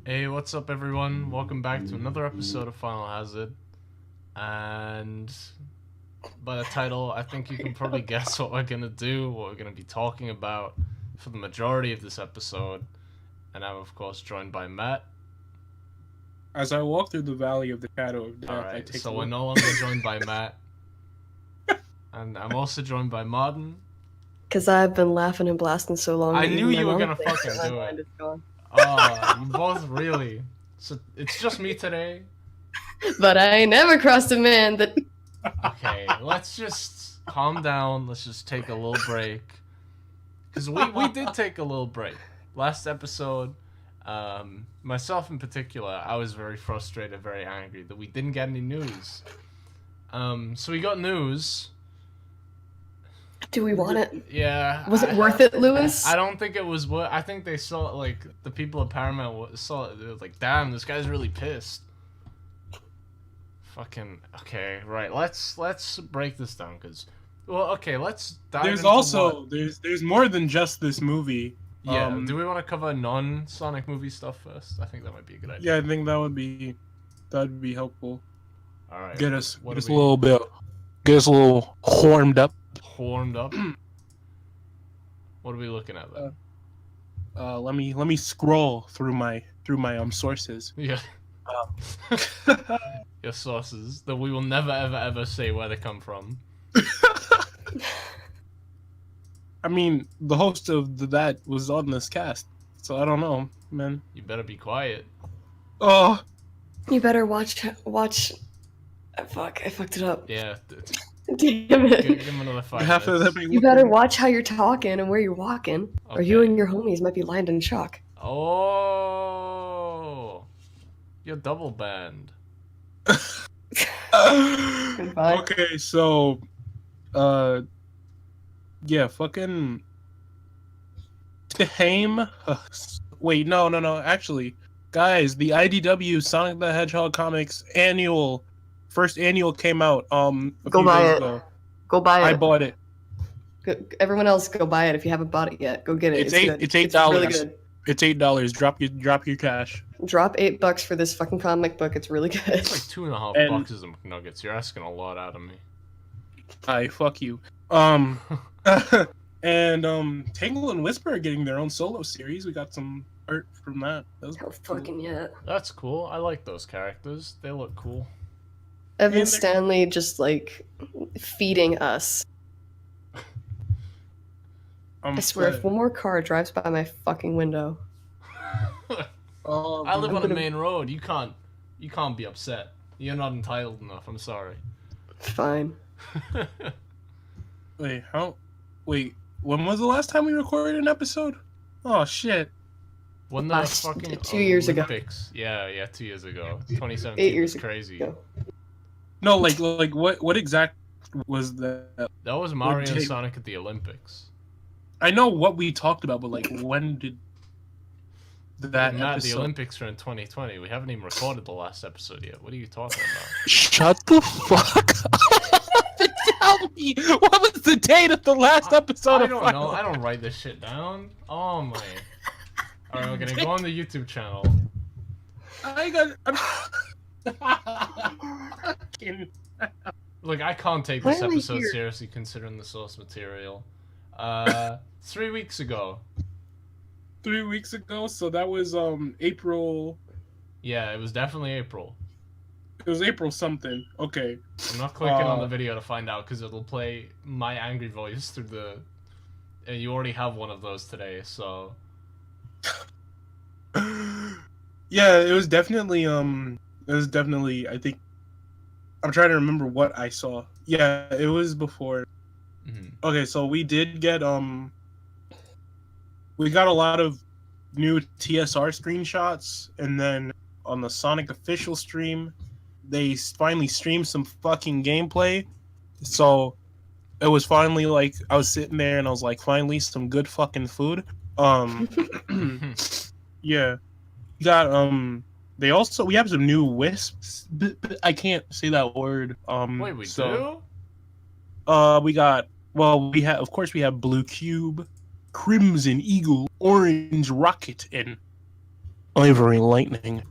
Hey, what's up, everyone? Welcome back to another episode of Finalhazard. And by the title, I think you can probably guess what we're gonna do, what we're gonna be talking about for the majority of this episode. And I'm, of course, joined by Matt. As I walk through the valley of the shadow of death, I Alright, take so a we're look. no longer joined by Matt. And I'm also joined by Martin. Because I've been laughing and blasting so long. I that knew even you my were mom gonna thinks fucking that do my it. mind is gone. Oh, you both really. So it's just me today. But I ain't never crossed a man that. Okay, let's just calm down. Let's just take a little break. Because we did take a little break. Last episode, myself in particular, I was very frustrated, very angry that we didn't get any news. So we got news. Do we want it? Yeah. Was it worth it, Lewis? I don't think it was what. I think they saw, like, the people at Paramount saw it. They were like, damn, this guy's really pissed. Fucking okay, right? Let's break this down, because, well, okay, let's dive. There's into also what... there's more than just this movie. Yeah. Do we want to cover non-Sonic movie stuff first? I think that might be a good idea. Yeah, I think that'd be helpful. All right. Get us What a are we- little bit, get us a little horned up. Horned up. What are we looking at then? Let me scroll through my sources. Yeah. Your sources that we will never ever say where they come from. I mean, the host of that was on this cast, so I don't know, man. You better be quiet. Oh, You better watch. Fuck, I fucked it up. Yeah. Damn it. Give him another 5 half of minutes. them. You better watch how you're talking and where you're walking, or you Okay. and your homies might be lined in chalk. Oh, you're double banned. Goodbye. Okay, so, yeah, fucking Tehame. Wait, no. Actually, guys, the IDW Sonic the Hedgehog comics first annual came out a Go few buy days it. ago. Go buy it. I bought it. Everyone else, go buy it if you haven't bought it yet. Go get it. It's good. $8. It's really good. It's $8. Drop your cash. Drop $8 for this fucking comic book. It's really good. It's like 2.5 And- boxes of McNuggets. You're asking a lot out of me. Hi, fuck you. And Tangle and Whisper are getting their own solo series. We got some art from that. That was Oh, fucking yeah. That's cool. I like those characters. They look cool. Evan And they're- Stanley just like feeding us. I swear, if one more car drives by my fucking window, I live I'm on a gonna- main road. You can't be upset. You're not entitled enough. I'm sorry. fine. Wait, when was the last time we recorded an episode? Oh shit. When the Last- fucking 2 years ago. Olympics. Yeah, 2 years ago. 2017 8 years was crazy. ago. No, like what exact was that? That was Mario and take- Sonic at the Olympics. I know what we talked about, but like when did that Matt, the episode? Olympics are in 2020. We haven't even recorded the last episode yet. What are you talking about? Shut the fuck up and tell me what was the date of the last episode I of don't Final know. I don't write this shit down. Oh my. Alright, we're gonna go on the YouTube channel. Look, I can't take this Why are we episode here? seriously considering the source material. 3 weeks ago. 3 weeks ago, so that was April. Yeah, it was definitely April. It was April something. Okay. I'm not clicking on the video to find out because it'll play my angry voice through the. And you already have one of those today, so. Yeah, it was definitely I think I'm trying to remember what I saw. Yeah, it was before. Mhm. Okay, so we did get we got a lot of new TSR screenshots, and then on the Sonic official stream, they finally streamed some fucking gameplay. So it was finally like I was sitting there and I was like, finally some good fucking food. Yeah. We got we have some new wisps. But I can't say that word. Wait, we do? We have Blue Cube, Crimson Eagle, Orange Rocket, and Ivory Lightning.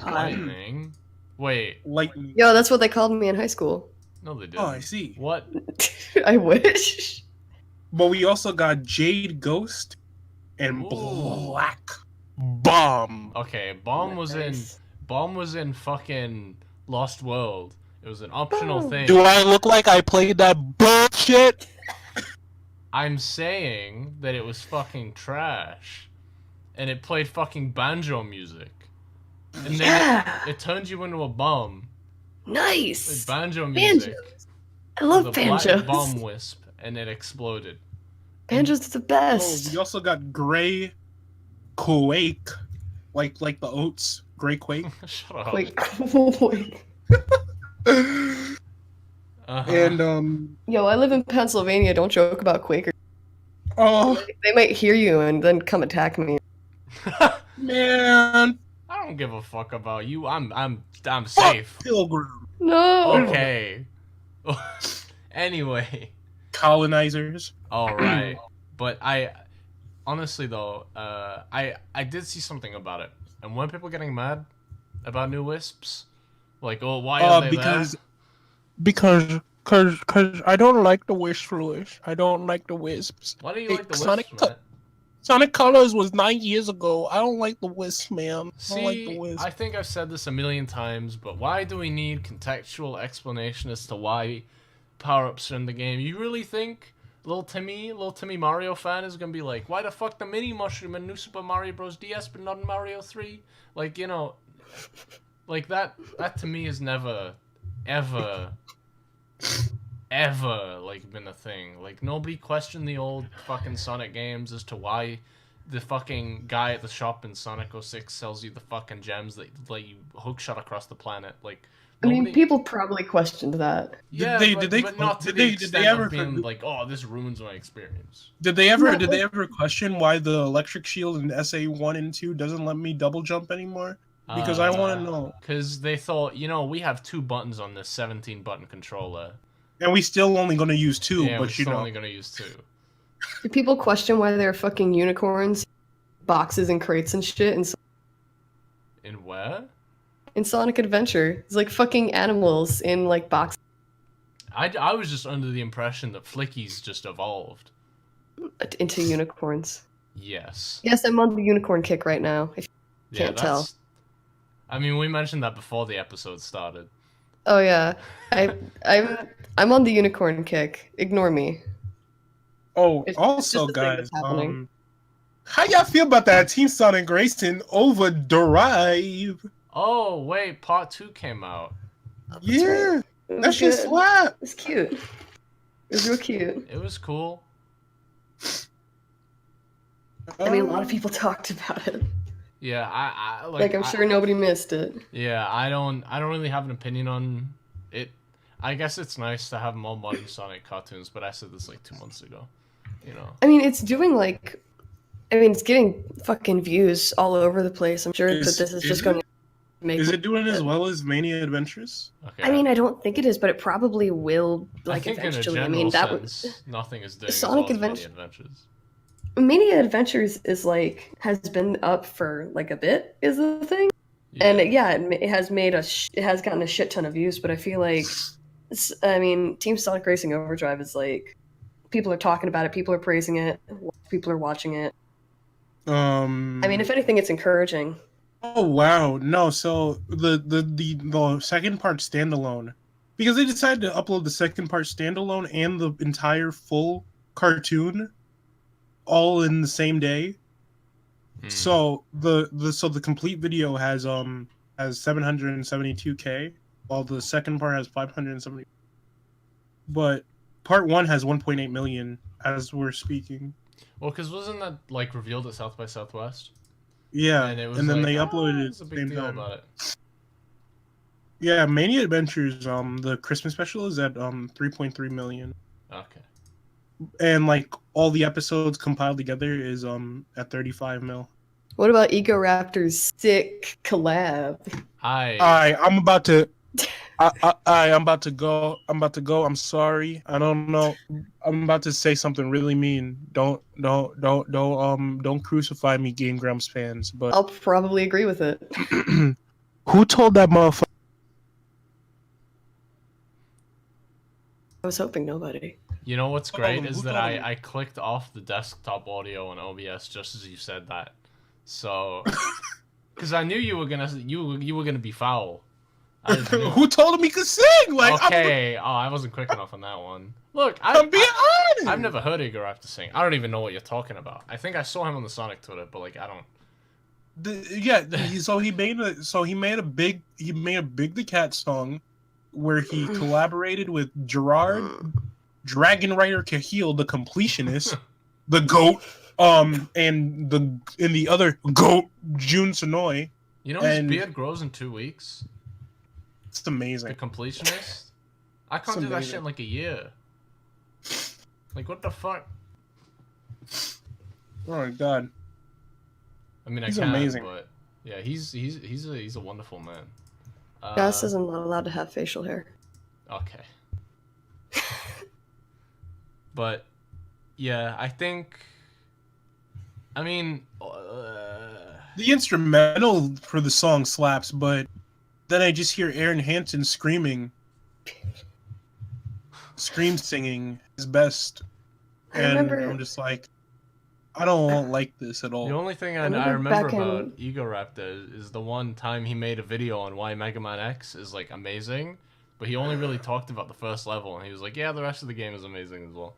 Lightning. Wait. Lightning. Yo, that's what they called me in high school. No, they didn't. Oh, I see. What? I wish. But we also got Jade Ghost and Ooh. Black Bomb. Okay, Bomb was in fucking Lost World. It was an optional Boom. thing. Do I look like I played that bullshit? I'm saying that it was fucking trash. And it played fucking banjo music. And then Yeah. it turned you into a bomb. Nice. With banjo music. Banjos. I love with a banjos. black bomb wisp. And it exploded. Banjos are the Oh, best. we also got Gray Quake. Like the oats. Gray Quake. Shut up. Wait. Uh-huh. And Yo, I live in Pennsylvania. Don't joke about Quakers. oh They might hear you and then come attack me. man, I don't give a fuck about you. I'm safe. Pilgrim No. Okay. Anyway. colonizers. All right. But I honestly though, I did see something about it. And weren't people getting mad about new wisps? Like, oh, why are they Because I don't like the wisp, Lewis. I don't like the wisps. there? Why do you Hey, like the Sonic wisps, man? Sonic Colors was 9 years ago. I don't like the wisp, man. I don't like See, the wisp. I think I've said this a million times, but why do we need contextual explanation as to why power-ups are in the game? You really think little Timmy Mario fan is gonna be like, why the fuck the mini mushroom in New Super Mario Bros. DS but not in Mario 3? Like, you know, like that to me has never, ever like been a thing. Like nobody questioned the old fucking Sonic games as to why the fucking guy at the shop in Sonic 06 sells you the fucking gems that let you hookshot across the planet. Like I mean, nobody- people probably questioned that. yeah, but not to the extent of being like, oh, this ruins my experience. Did they ever question why the electric shield in SA 1 and 2 doesn't let me double jump anymore? Because I want to know. Because they thought, you know, we have 2 buttons on this 17-button controller. And we still only gonna use 2, Yeah, we're but you still know. only gonna use 2. Do people question why they're fucking unicorns, boxes and crates and shit In where? in Sonic Adventure? It's like fucking animals in like boxes I was just under the impression that Flickies just evolved. into unicorns. Yes. Yes, I'm on the unicorn kick right now. If you can't tell. I mean, we mentioned that before the episode started. Oh yeah, I'm on the unicorn kick. Ignore me. Oh, It's also, just a thing guys, that's happening. how y'all feel about that Team Sonic Racing Overdrive? Oh, wait, part 2 came out. Yeah, It was that shit good. slap. It's cute. It was real cute. It was cool. I mean, a lot of people talked about it. Yeah, I Like I'm sure nobody missed it. Yeah, I don't really have an opinion on it. I guess it's nice to have more modern Sonic cartoons, but I said this like 2 months ago. You know. I mean, it's doing like, I mean, it's getting fucking views all over the place. I'm sure that this is just going to make. Is it doing as well as Mania Adventures? Okay. I mean, I don't think it is, but it probably will. Like I think eventually. in a I mean, general that sense, nothing is doing Sonic as well as Adventure- Many Adventures. Mania Adventures is like has been up for like a bit, is the thing, and it has made it has gotten a shit ton of views. But I feel like, I mean, Team Sonic Racing Overdrive is like, people are talking about it, people are praising it, people are watching it. I mean, if anything, it's encouraging. Oh wow, no! So the second part standalone, because they decided to upload the second part standalone and the entire full cartoon, all in the same day. So the complete video has 772K, while the second part has 570. But part 1 has 1.8 million as we're speaking. Well, because wasn't that like revealed at South by Southwest? Yeah, And, it was and then like, they uploaded it it's a at the big same deal time. about it. Yeah, Mania Adventures, the Christmas special is at 3.3 million. Okay. And like all the episodes compiled together is at 35 mil. What about Ego Raptor's sick collab? I'm about to I'm about to go. I'm sorry. I don't know. I'm about to say something really mean. Don't crucify me, Game Grumps fans. But I'll probably agree with it. who told that motherfucker? I was hoping nobody. You know what's great who is that told him? I clicked off the desktop audio on OBS just as you said that, so because I knew you were gonna be foul. I just knew. Who told him he could sing? Like, Okay, I wasn't quick enough on that one. Look, I'm being honest. I've never heard Igor have to sing. I don't even know what you're talking about. I think I saw him on the Sonic Twitter, but like I don't. He made a big the Cat song, where he collaborated with Gerard, Dragon Rider Cahill, the completionist, the goat, and the other goat, Jun Sonoy. You know his beard grows in 2 weeks. It's amazing. The completionist. I can't do that shit in like a year. Like what the fuck? Oh my god. I mean, He's I can, amazing. but yeah, he's a wonderful man. Gus isn't allowed to have facial hair. Okay. But yeah, I think. I mean, the instrumental for the song slaps, but then I just hear Aaron Hansen scream singing his best, and I'm just like, I don't like this at all. the only thing I remember about Ego Raptor is the one time he made a video on why Mega Man X is like amazing, but he only really talked about the first level, and he was like, yeah, the rest of the game is amazing as well.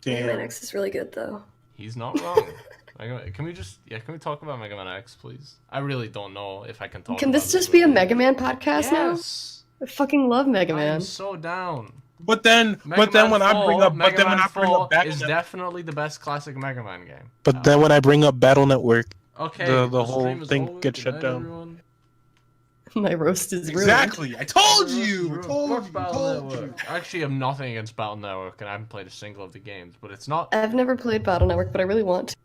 Mega Man X is really good though. He's not wrong. Can we talk about Mega Man X, please? I really don't know if I can talk. Can this just be a Mega Man podcast now? I fucking love Mega Man. I'm so down. But then when I bring up Battle is definitely the best classic Mega Man game. But then when I bring up Battle Network, okay, the whole thing gets shut down. Everyone. My roast is ruined. Exactly. I told you. I actually have nothing against Battle Network, and I haven't played a single of the games. But it's not. I've never played Battle Network, but I really want to.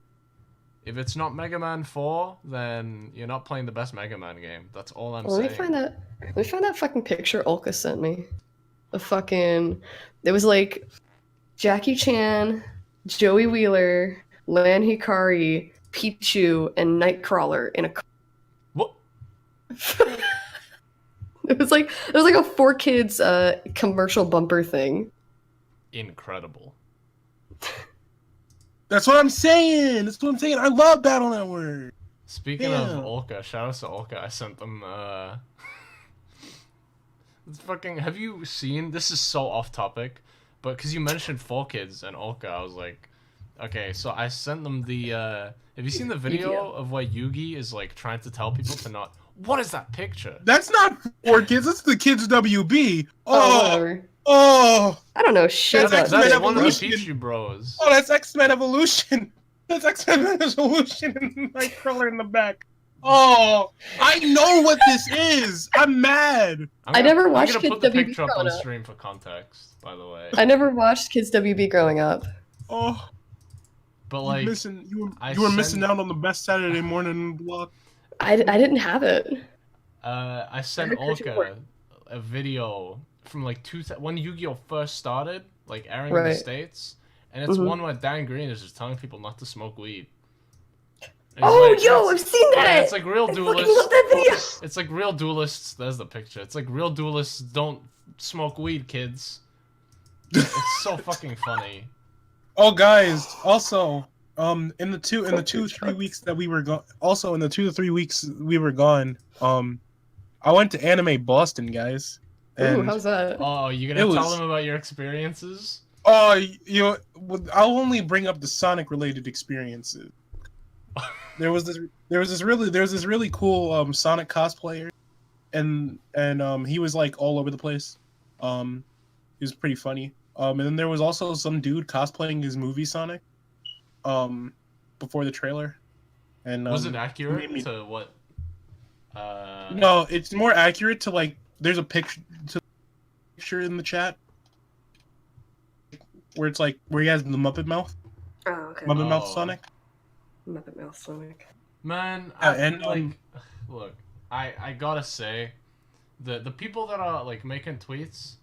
If it's not Mega Man 4, then you're not playing the best Mega Man game. That's all I'm Let me saying. find that fucking picture Olka sent me. It was like Jackie Chan, Joey Wheeler, Lan Hikari, Pichu, and Nightcrawler in a car. What? It was like a 4Kids commercial bumper thing. Incredible. That's what I'm saying. I love Battle Network. Speaking of Olka, shout out to Olka. I sent them. It's fucking. Have you seen? This is so off topic, but because you mentioned 4Kids and Olka, I was like, okay. So I sent them the. Have you seen the video of why Yugi is like trying to tell people to not? What is that picture? That's not 4Kids. That's the Kids WB. Whatever. Oh. I don't know shit. That's one of the Pichu Bros. Oh, that's X-Men Evolution. That's X-Men Evolution and Nightcrawler in the back. Oh, I know what this is. I'm mad. I never watched I'm Kids gonna put the WB picture up growing on up. stream for context, by the way. I never watched Kids WB growing up. Oh, but like, you were missing out on the best Saturday morning block. I didn't have it. I sent Olka a video from like when Yu-Gi-Oh first started, like airing in the States, and it's one where Dan Green is just telling people not to smoke weed. Oh, yo, I've seen that. Yeah, it's like real duelists. I love that video. It's like real duelists. There's the picture. It's like real duelists don't smoke weed, kids. It's so fucking funny. Oh, guys! Also, in the 2 to 3 weeks that we were gone. Also, in the 2 to 3 weeks we were gone. I went to Anime Boston, guys. Ooh, how's that? Oh, you gonna tell them about your experiences? Oh, I'll only bring up the Sonic related experiences. There was this really cool Sonic cosplayer, and he was like all over the place. He was pretty funny. And then there was also some dude cosplaying his movie Sonic, before the trailer. And was it accurate to what? No, it's more accurate to like. There's a picture in the chat where it's like where he has the Muppet mouth. Oh, okay. Muppet mouth Sonic. Muppet Mouth Sonic. Man, look, I gotta say, the people that are like making tweets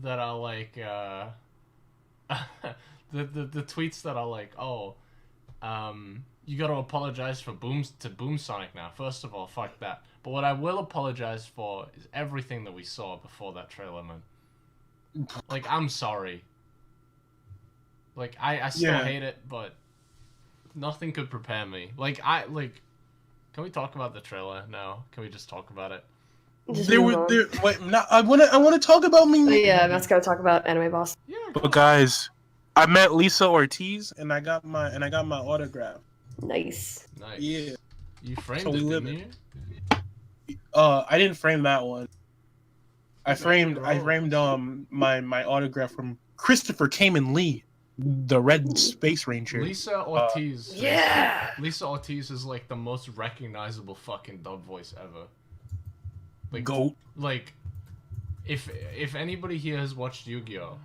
that are like the tweets that are like, oh, you gotta apologize for Boom Sonic now. First of all, fuck that. But what I will apologize for is everything that we saw before that trailer, man. Like, I'm sorry. Like, I still hate it, but nothing could prepare me. Like, can we talk about the trailer now? Can we just talk about it? I wanna talk about me. Oh, yeah, Matt's gotta talk about Anime Boss. Yeah. But guys, I met Lisa Ortiz and I got my autograph. Nice. Nice. Yeah. You framed So it, we didn't live you? I didn't frame that one. I framed my autograph from Christopher Kamen Lee, the Red Space Ranger. Lisa Ortiz. Yeah. Lisa Ortiz is like the most recognizable fucking dub voice ever. Like, Goat. Like, if anybody here has watched Yu-Gi-Oh,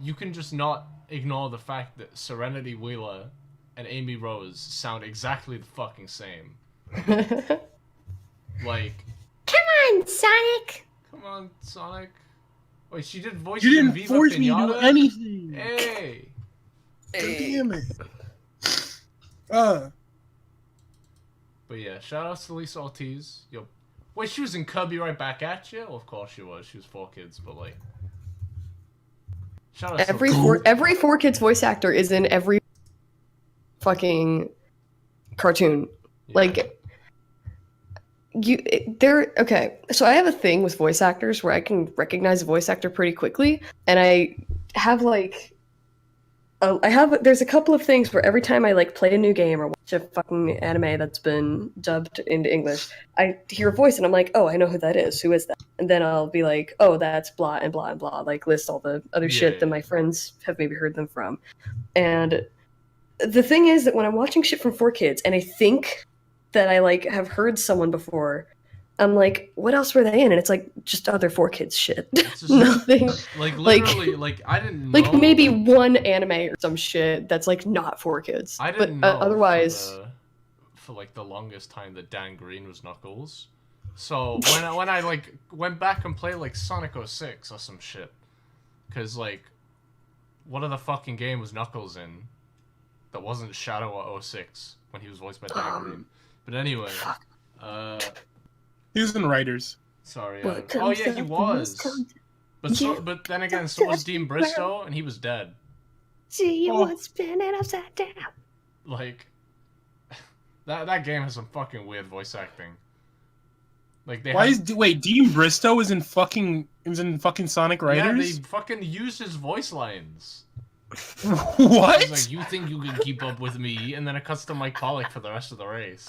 you can just not ignore the fact that Serenity Wheeler and Amy Rose sound exactly the fucking same. Like, Come on, Sonic. come on, Sonic. Wait, she did voice. You didn't Viva force me to do Pinata? anything. Hey. Damn it. But yeah, shout outs to Lisa Ortiz. Yo, wait, she was in Kirby Right Back at You? Well, of course she was. She was 4Kids, but like, shout out Every 4Kids voice actor is in every fucking cartoon. Yeah. Like, okay. So I have a thing with voice actors where I can recognize a voice actor pretty quickly, and I have like, there's a couple of things where every time I like play a new game or watch a fucking anime that's been dubbed into English, I hear a voice and I'm like, oh, I know who that is. Who is that? And then I'll be like, oh, that's blah and blah and blah. Like list all the other shit that my friends have maybe heard them from. And the thing is that when I'm watching shit from 4Kids and I think that I like have heard someone before, I'm like, what else were they in? And it's like just other 4Kids shit. Just, Nothing. Like literally, like I didn't know. Like maybe one anime or some shit that's like not 4Kids. I didn't but know. Otherwise, for like the longest time that Dan Green was Knuckles. So when I like went back and played like Sonic 06 or some shit, because like, what other fucking game was Knuckles in that wasn't Shadow or 06 when he was voiced by Dan Green? But anyway, he was in Writers. Sorry. Oh yeah, he was. But then again, so was Dean Bristow, and he was dead. See you once spinning upside down. Like, that game has some fucking weird voice acting. Like wait, Dean Bristow is in fucking Sonic Writers? Yeah, they fucking used his voice lines. What? He's like, you think you can keep up with me? And then it cuts to Mike Pollock for the rest of the race.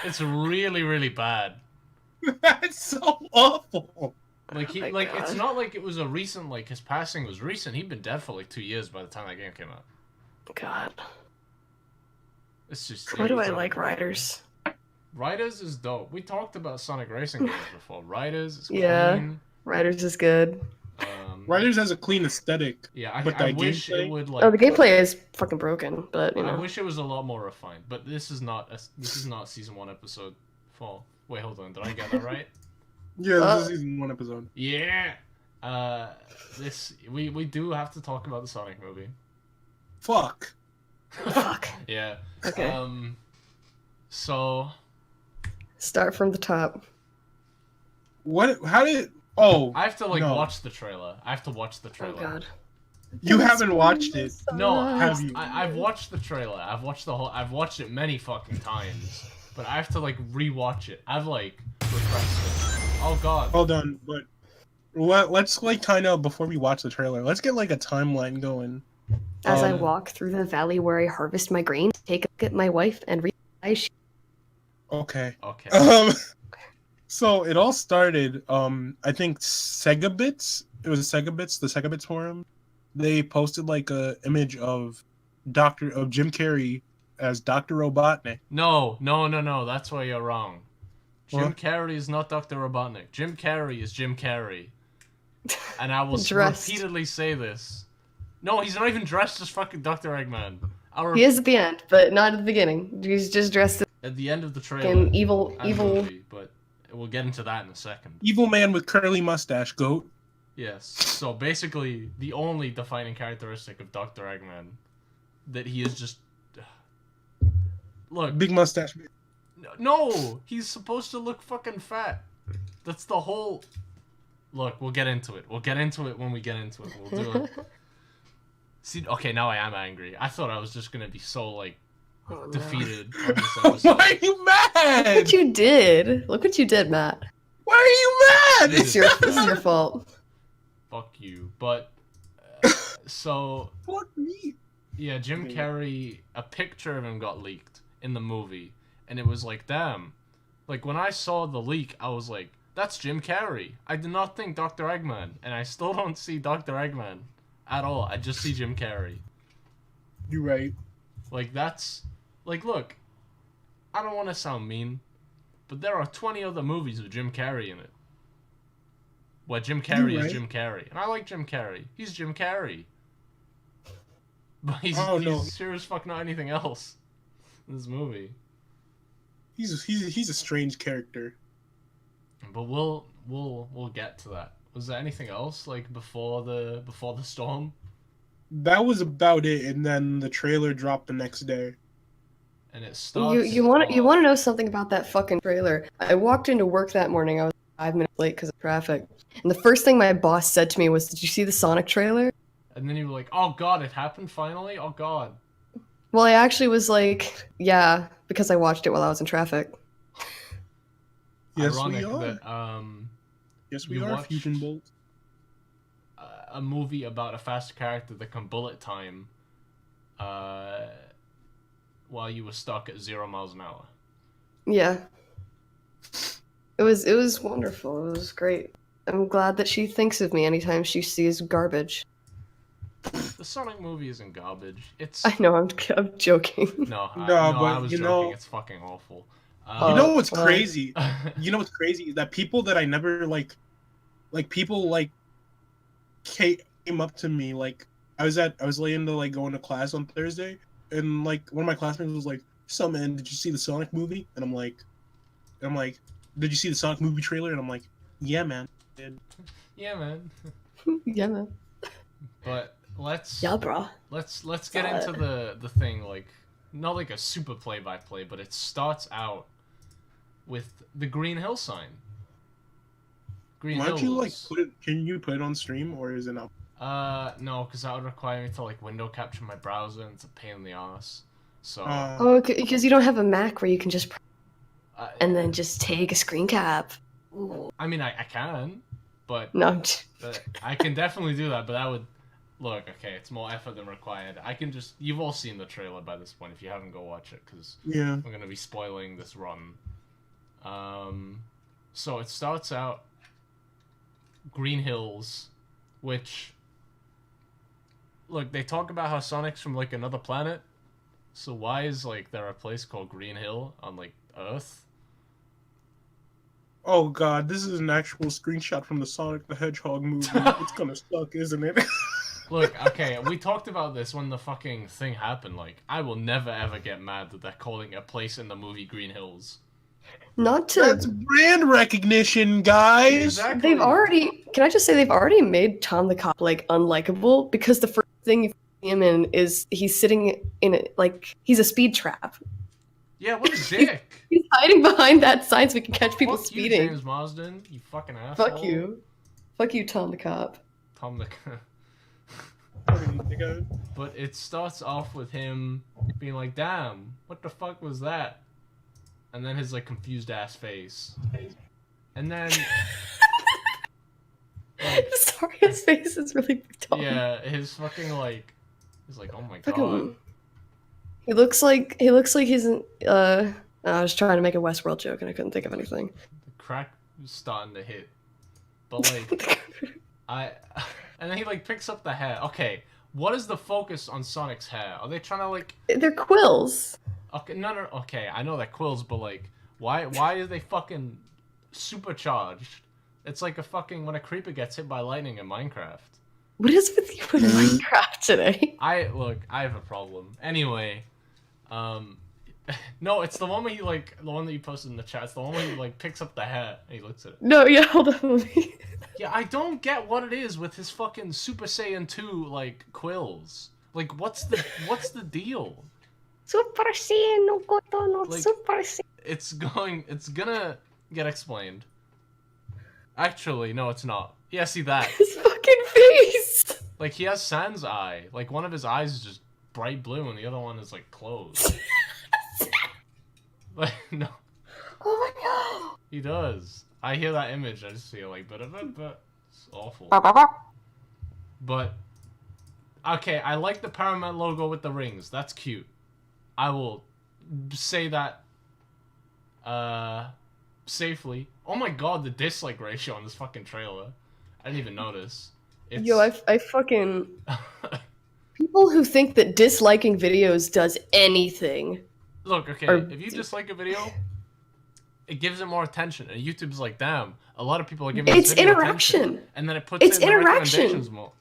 It's really, really bad. That's so awful. Like it's not like it was a recent, like his passing was recent. He'd been dead for like 2 years by the time that game came out. God. It's just. Why do I like Riders? Riders is dope. We talked about Sonic racing games before. Riders is clean. Riders is good. Riders has a clean aesthetic. Yeah, I wish it would like. Oh, the gameplay is fucking broken, but you know. I wish it was a lot more refined. But this is not season 1 episode 4. Wait, hold on. Did I get that right? Yeah, this is season 1 episode. Yeah. We do have to talk about the Sonic movie. Fuck. Fuck. Yeah. Okay. So. Start from the top. What? How did? Oh. I have to watch the trailer. I have to watch the trailer. Oh God. You haven't watched it? No, have you? I've watched the trailer. I've watched it many fucking times. But I have to like rewatch it. I've like refreshed it. Oh God. Hold on, but let's like kind of before we watch the trailer, let's get like a timeline going. As I walk through the valley where I harvest my grain, take a look at my wife and realize. Okay. Okay. So it all started. I think Segabits. It was the Segabits forum. They posted like a image of Jim Carrey as Dr. Robotnik. No. That's why you're wrong. Jim Carrey is not Dr. Robotnik. Jim Carrey is Jim Carrey. And I will repeatedly say this. No, he's not even dressed as fucking Dr. Eggman. He is at the end, but not at the beginning. He's just dressed as at the end of the trailer. And evil. Movie, but we'll get into that in a second. Evil man with curly mustache, goat. Yes. So basically, the only defining characteristic of Dr. Eggman, that he is just. Look. Big mustache. No, he's supposed to look fucking fat. That's the whole. Look, we'll get into it. We'll get into it when we get into it. We'll do it. See, okay, now I am angry. I thought I was just gonna be so like defeated on this episode. Why are you mad? Look what you did. Look what you did, Matt. Why are you mad? This is your fault. Fuck you. But so. Fuck me. Yeah, Jim Carrey. A picture of him got leaked in the movie, and it was like, damn. Like when I saw the leak, I was like, that's Jim Carrey. I did not think Dr. Eggman, and I still don't see Dr. Eggman at all. I just see Jim Carrey. You're right. Like that's, like look, I don't want to sound mean, but there are 20 other movies with Jim Carrey in it. Where Jim Carrey is Jim Carrey, and I like Jim Carrey. He's Jim Carrey. But he's sure as fuck not anything else in this movie. He's a strange character. But we'll get to that. Was there anything else like before the storm? That was about it, and then the trailer dropped the next day. And it starts. You want to know something about that fucking trailer? I walked into work that morning. I was 5 minutes late because of traffic, and the first thing my boss said to me was, "Did you see the Sonic trailer?" And then you were like, "Oh God, it happened finally! Oh God." Well, I actually was like, "Yeah," because I watched it while I was in traffic. Yes, Ironic we are. That, yes, we are. Fusion Bolt. A movie about a fast character that can bullet time, while you were stuck at 0 miles an hour. Yeah. It was wonderful. It was great. I'm glad that she thinks of me anytime she sees garbage. The Sonic movie isn't garbage. It's. I know. I'm joking. No, but I was joking. It's fucking awful. You know what's crazy? You know what's crazy? That people that I never like people like came up to me. Like I was laying to like going to class on Thursday, and like one of my classmates was like, "So man, did you see the Sonic movie?" And I'm like, "Did you see the Sonic movie trailer?" And I'm like, "Yeah, man." Yeah, man. Yeah, man. But let's bro. Let's get into the thing, like not like a super play-by-play, but it starts out with the Green Hill sign. Green Why don't you like Hills. put it? Can you put it on stream or is it not? No, because that would require me to like window capture my browser, and it's a pain in the ass. So. Oh, because you don't have a Mac where you can just and then just take a screen cap. Ooh. I mean, I can, but no, I can definitely do that. But that would look okay. It's more effort than required. I can just. You've all seen the trailer by this point. If you haven't, go watch it because yeah, we're gonna be spoiling this run. So it starts out Green Hills, which look, they talk about how Sonic's from like another planet. So why is like there a place called Green Hill on like Earth? Oh god, this is an actual screenshot from the Sonic the Hedgehog movie. It's gonna suck, isn't it? Look, okay, we talked about this when the fucking thing happened. Like, I will never ever get mad that they're calling a place in the movie Green Hills. Not to. That's brand recognition, guys. Exactly. They've already. Can I just say they've already made Tom the Cop like unlikable because the first thing you see him in is he's sitting in it like he's a speed trap. Yeah, what a dick. He's hiding behind that sign so we can catch people Fuck speeding. You, James Marsden, you fucking asshole. Fuck you, Tom the Cop. Tom the But it starts off with him being like, damn, what the fuck was that? And then his like confused ass face. And then like, sorry, his face is really dumb. yeah, his fucking like he's like, oh my fucking, god. He looks like he's in I was trying to make a Westworld joke and I couldn't think of anything. The crack was starting to hit. But like and then he like picks up the hair. Okay, what is the focus on Sonic's hair? Are they trying to like they're quills. Okay, no, okay, I know they're quills, but like why are they fucking supercharged? It's like a fucking when a creeper gets hit by lightning in Minecraft. What is with you in Minecraft today? I have a problem. Anyway, No, it's the one where he like the one that you posted in the chat. It's the one where he like picks up the hat and he looks at it. No, yeah, hold on. Yeah, I don't get what it is with his fucking Super Saiyan 2 like quills. Like, what's the deal? Super Saiyan no Goto no Like, Super Saiyan. It's gonna get explained. Actually, no, it's not. Yeah, see that. His fucking face. Like, he has Sans eye. Like, one of his eyes is just bright blue and the other one is like closed. Like, no. Oh my god. He does. I hear that image, I just feel like, but it's awful. But, okay, I like the Paramount logo with the rings. That's cute. I will say that, safely. Oh my god, the dislike ratio on this fucking trailer. I didn't even notice. It's... Yo, I fucking... People who think that disliking videos does anything. Look, okay, Or... if you dislike a video, it gives it more attention, and YouTube's like, damn, a lot of people are giving this video interaction. Attention. And then it puts It's it in the interaction. recommendations more.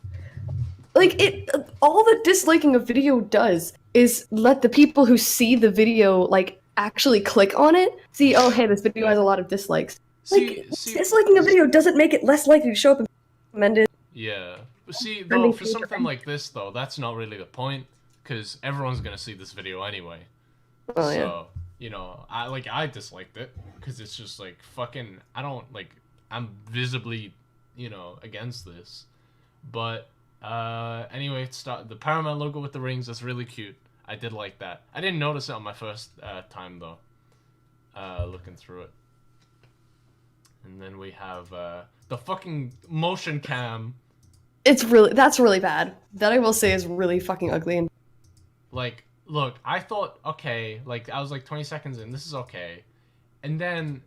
Like, all that disliking a video does is let the people who see the video, like, actually click on it, see, oh, hey, this video has a lot of dislikes. Like, disliking a video doesn't make it less likely to show up in recommended. Yeah. But see, though, for something like this, though, that's not really the point, because everyone's gonna see this video anyway. Oh, yeah. So, you know, I disliked it, because it's just, like, fucking, I'm visibly, you know, against this. But, anyway, the Paramount logo with the rings, that's really cute. I did like that. I didn't notice it on my first time, though, looking through it. And then we have, the fucking motion cam. That's really bad. That I will say is really fucking ugly. And like, look, I thought, okay, like, I was like 20 seconds in, this is okay. And then,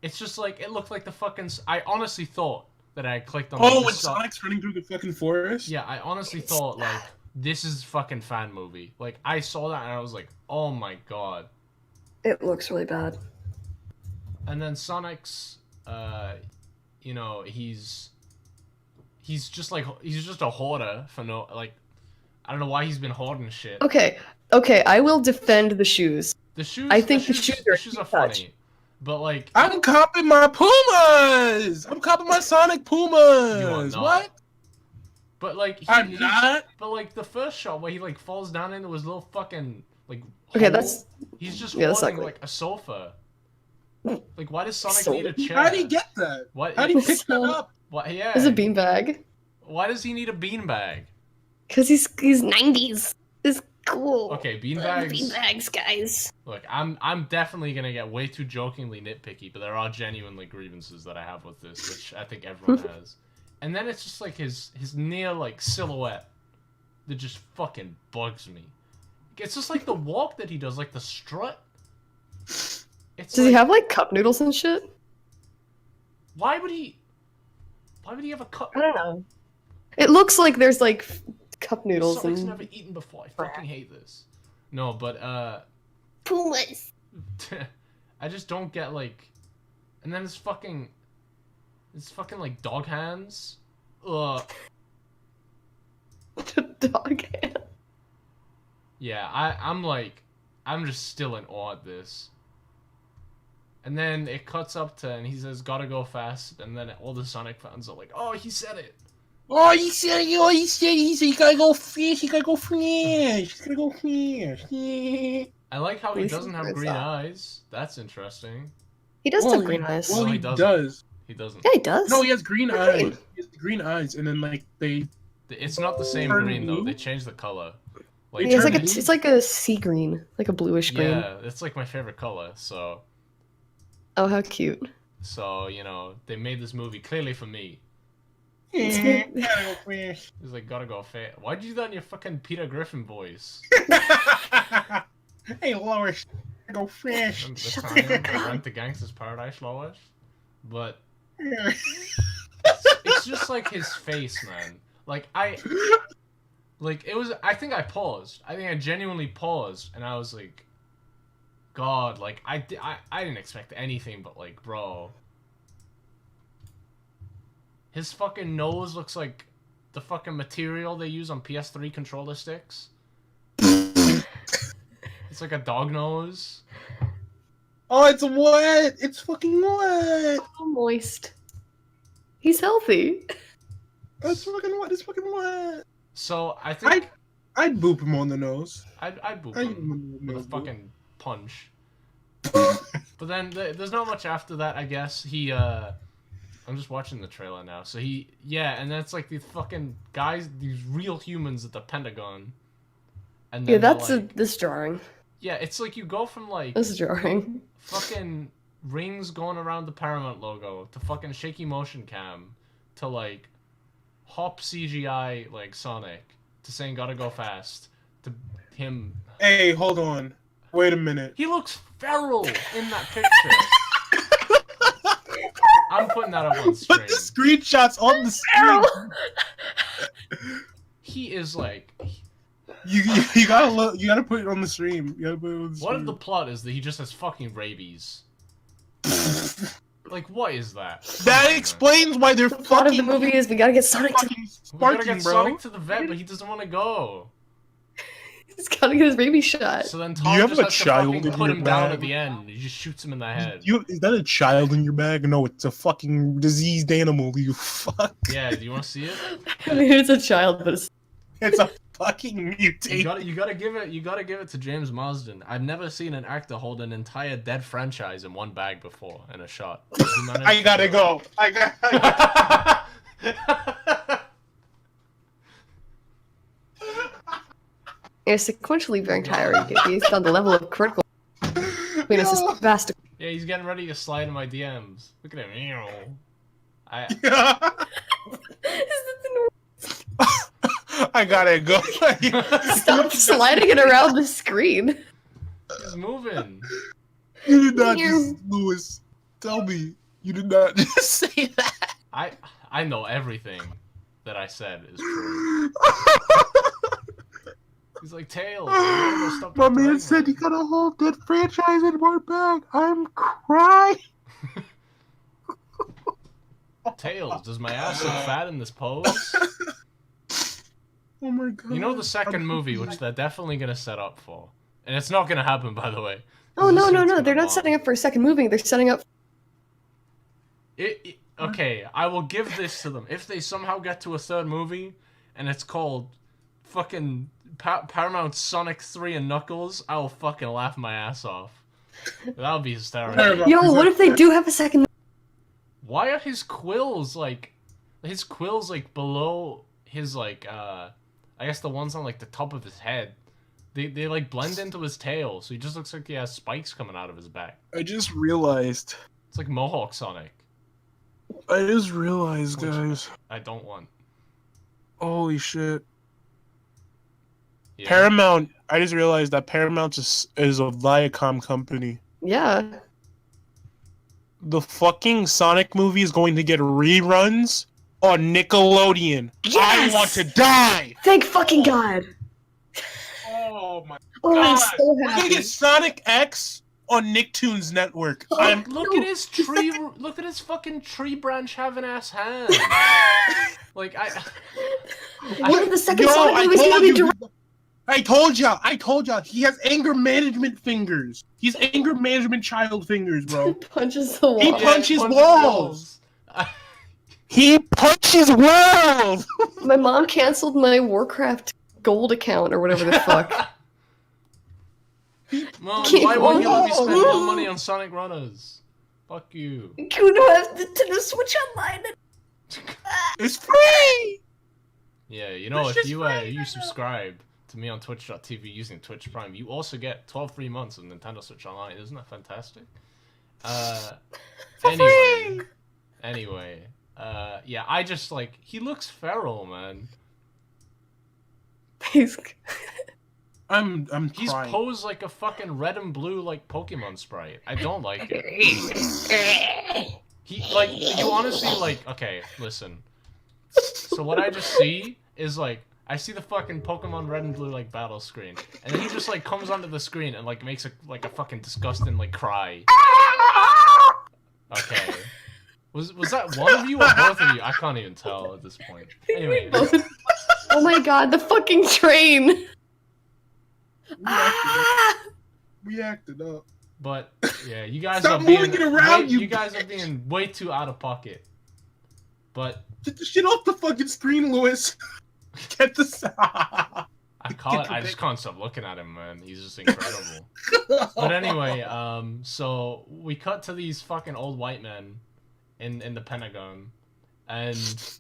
it's just like, it looked like the fucking, I honestly thought that I clicked on... Oh, when Sonic's running through the fucking forest? Yeah, I honestly thought, like, this is fucking fan movie. Like, I saw that and I was like, oh my god. it looks really bad. And then Sonic's, you know, he's just a hoarder for no, like, I don't know why he's been hoarding shit. Okay, I will defend the shoes. The shoes, I think the shoes are funny. But, like... I'm copping my Pumas! I'm copping my Sonic Pumas! You are not. What? But, like, I'm not? But, like, the first shot where he, like, falls down into his little fucking, like, Okay, hole, that's... he's just yeah, that's holding, ugly. like, a sofa. Like, why does Sonic need a chair? How did he get that? What? How did he pick that up? What? Yeah. It's a beanbag. Why does he need a beanbag? Cause he's 90s. It's cool. Okay, beanbags. Beanbags, guys. Look, I'm definitely gonna get way too jokingly nitpicky, but there are genuinely grievances that I have with this, which I think everyone has. And then it's just like his near like silhouette that just fucking bugs me. It's just like the walk that he does, like the strut. Does he have like cup noodles and shit? Why would he have a cup? I don't know. It looks like there's like cup noodles Sonic's and... never eaten before. I fucking hate this. No, but Pumas. I just don't get like, and then it's fucking like dog hands. Ugh. Dog hand. Yeah, I'm just still in awe at this. And then it cuts up to, and he says, gotta go fast, and then all the Sonic fans are like, oh, he said it! Oh, he said you gotta go fast, you gotta go fast, you gotta go fast. I like how he doesn't have green eyes. That's interesting. He does have green eyes. Well, No, he doesn't. does. He doesn't. Yeah, he does. No, he has green They're eyes. green. He has green eyes, and then, like, they... It's not the same Turn green, though. blue? They changed the color. Like, Yeah, turn it's like a sea green. Like a bluish green. yeah, it's like my favorite color, so... Oh, how cute. So, you know, they made this movie clearly for me. Gotta go fast. He's like, gotta go fast. Why'd you do that in your fucking Peter Griffin voice? Hey, Lois, go fast. The time I went to Gangster's Paradise, Lois. But it's just like his face, man. Like, it was, I think I paused. I think I genuinely paused, and I was like, God, like, I didn't expect anything but, like, bro. His fucking nose looks like the fucking material they use on PS3 controller sticks. His It's like a dog nose. Oh, it's wet. It's fucking wet. So moist. He's healthy. It's fucking wet. It's fucking wet. So I think I'd boop him on the nose. I'd boop I'd him with a boop. fucking punch. But then there's not much after that, I guess. I'm just watching the trailer now. So and then it's like these fucking guys, these real humans at the Pentagon. And then Yeah, that's like, this drawing. yeah, it's like you go from like This drawing. fucking rings going around the Paramount logo to fucking shaky motion cam to like hop CGI like Sonic to saying gotta go fast to him. Hey, hold on. Wait a minute. He looks feral in that picture. I'm putting that up on screen. Put the screenshots on the screen. He is like. You gotta look. You gotta put it on the stream. You gotta put it on the stream. What if the plot is that he just has fucking rabies? Like, what is that? That explains why they're The plot of the fucking movie is we gotta get Sonic to. fucking We gotta sparking, get bro. Sonic to the vet, but he doesn't want to go. He's gotta get his rabies shot. So then you Tom have just a has to child fucking in put your him down bag? at the end. He just shoots him in the head. Is that a child in your bag? No, it's a fucking diseased animal. You fuck. Yeah, do you want to see it? I mean, it's a child, but it's. It's a fucking mutation. You gotta give it to James Marsden. I've never seen an actor hold an entire dead franchise in one bag before in a shot. I gotta go. I got. It's sequentially very tiring based on the level of critical. I mean, it's just vast. Yeah, he's getting ready to slide in my DMs. Look at him. I gotta go. Stop sliding it around the screen. He's moving. You did not just, Lewis. Tell me, you did not just say that. I know everything that I said is true. He's like, Tails. My man said you got a whole dead franchise in one bag. I'm crying. Tails, does my ass look fat in this pose? Oh my god. You know the second movie, which they're definitely gonna set up for, and it's not gonna happen, by the way. Oh This no! shit's gonna They're not bomb. setting up for a second movie. They're setting up. Okay, I will give this to them. If they somehow get to a third movie, and it's called fucking Paramount Sonic 3 and Knuckles, I will fucking laugh my ass off. That'll be hysterical. Yo, what if they do have a second? Why are his quills like below his like I guess the ones on like the top of his head? They like blend into his tail, so he just looks like he has spikes coming out of his back. I just realized. It's like Mohawk Sonic. I just realized, Which- guys. I don't want. Holy shit. Yeah. Paramount. I just realized that Paramount is a Viacom company. Yeah. The fucking Sonic movie is going to get reruns on Nickelodeon. I Yes! want to die. Thank fucking God. Oh my Oh, I'm god. so We're gonna happy. get Sonic X on Nicktoons Network. I'm Look at his tree. Look at his fucking tree branch having ass hand. Like One of the second Yo, Sonic I movies told gonna be you. direct. I told y'all. He has anger management fingers. He's anger management child fingers, bro. Punches the wall. He punches walls. I- He punches walls. My mom canceled my Warcraft Gold account or whatever the fuck. Mom, Keep why won't you let me on. spend more money on Sonic Runners? Fuck you. You don't have to Switch Online. It's free. Yeah, you know, That's if just you right, you subscribe to me on Twitch.tv using Twitch Prime, you also get 12 free months of Nintendo Switch Online. Isn't that fantastic? Anyway, yeah, I just like he looks feral, man. I'm He's crying. posed like a fucking red and blue like Pokemon sprite. I don't like it. He like you honestly like okay, listen. So what I just see is like I see the fucking Pokemon Red and Blue like battle screen, and then he just like comes onto the screen and like makes a fucking disgusting like cry. Okay. Was that one of you or both of you? I can't even tell at this point. Anyway, Oh my god, the fucking train! Ah! We acted up. But yeah, you guys Stop are being moving it around, you guys are being way too out of pocket. But get the shit off the fucking screen, Lewis. Get the I just can't stop looking at him, man. He's just incredible. But anyway, so we cut to these fucking old white men in the Pentagon, and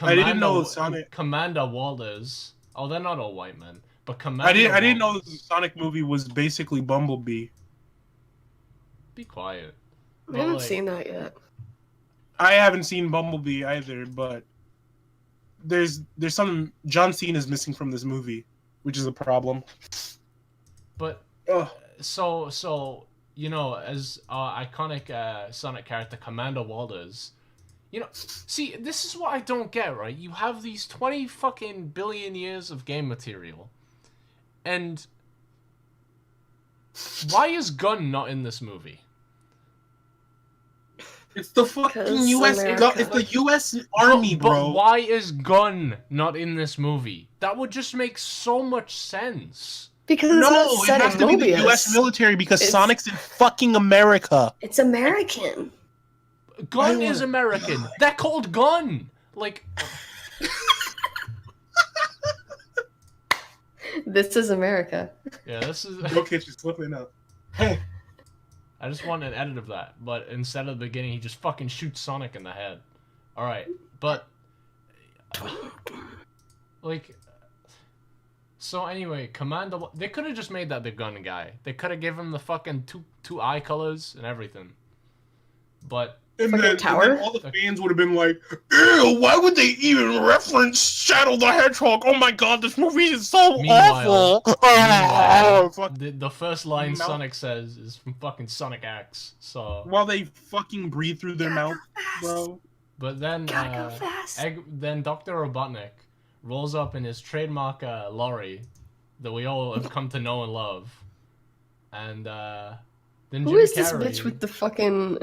I didn't know Sonic. Commander Walters. Oh, they're not all white men, but Commander. I didn't know the Sonic movie was basically Bumblebee. Be quiet. I haven't seen that yet. I haven't seen Bumblebee either, but there's something John Cena is missing from this movie, which is a problem. But so you know, as our iconic Sonic character Commander Walters, you know, see, this is what I don't get, right? You have these 20 fucking billion years of game material, and why is Gun not in this movie? It's the fucking U.S. It's the U.S. Army, bro. But why is Gun not in this movie? That would just make so much sense. Because it's not it has to be the U.S. military because Sonic's in fucking America. It's American. Gun is American. They're called Gun. Like. This is America. Yeah, this is. Okay, she's slipping up. Hey. I just want an edit of that, but instead of the beginning, he just fucking shoots Sonic in the head. Alright, but... Like... So anyway, Commander... They could have just made that the Gun guy. They could have given him the fucking two eye colors and everything. But... And then all the fans would have been like, ew, why would they even reference Shadow the Hedgehog? Oh my god, this movie is so awful! The first line Sonic says is from fucking Sonic X, so... While they fucking breathe through their mouth, bro. But then, then Dr. Robotnik rolls up in his trademark lorry that we all have come to know and love. And, then Who is this bitch with the fucking...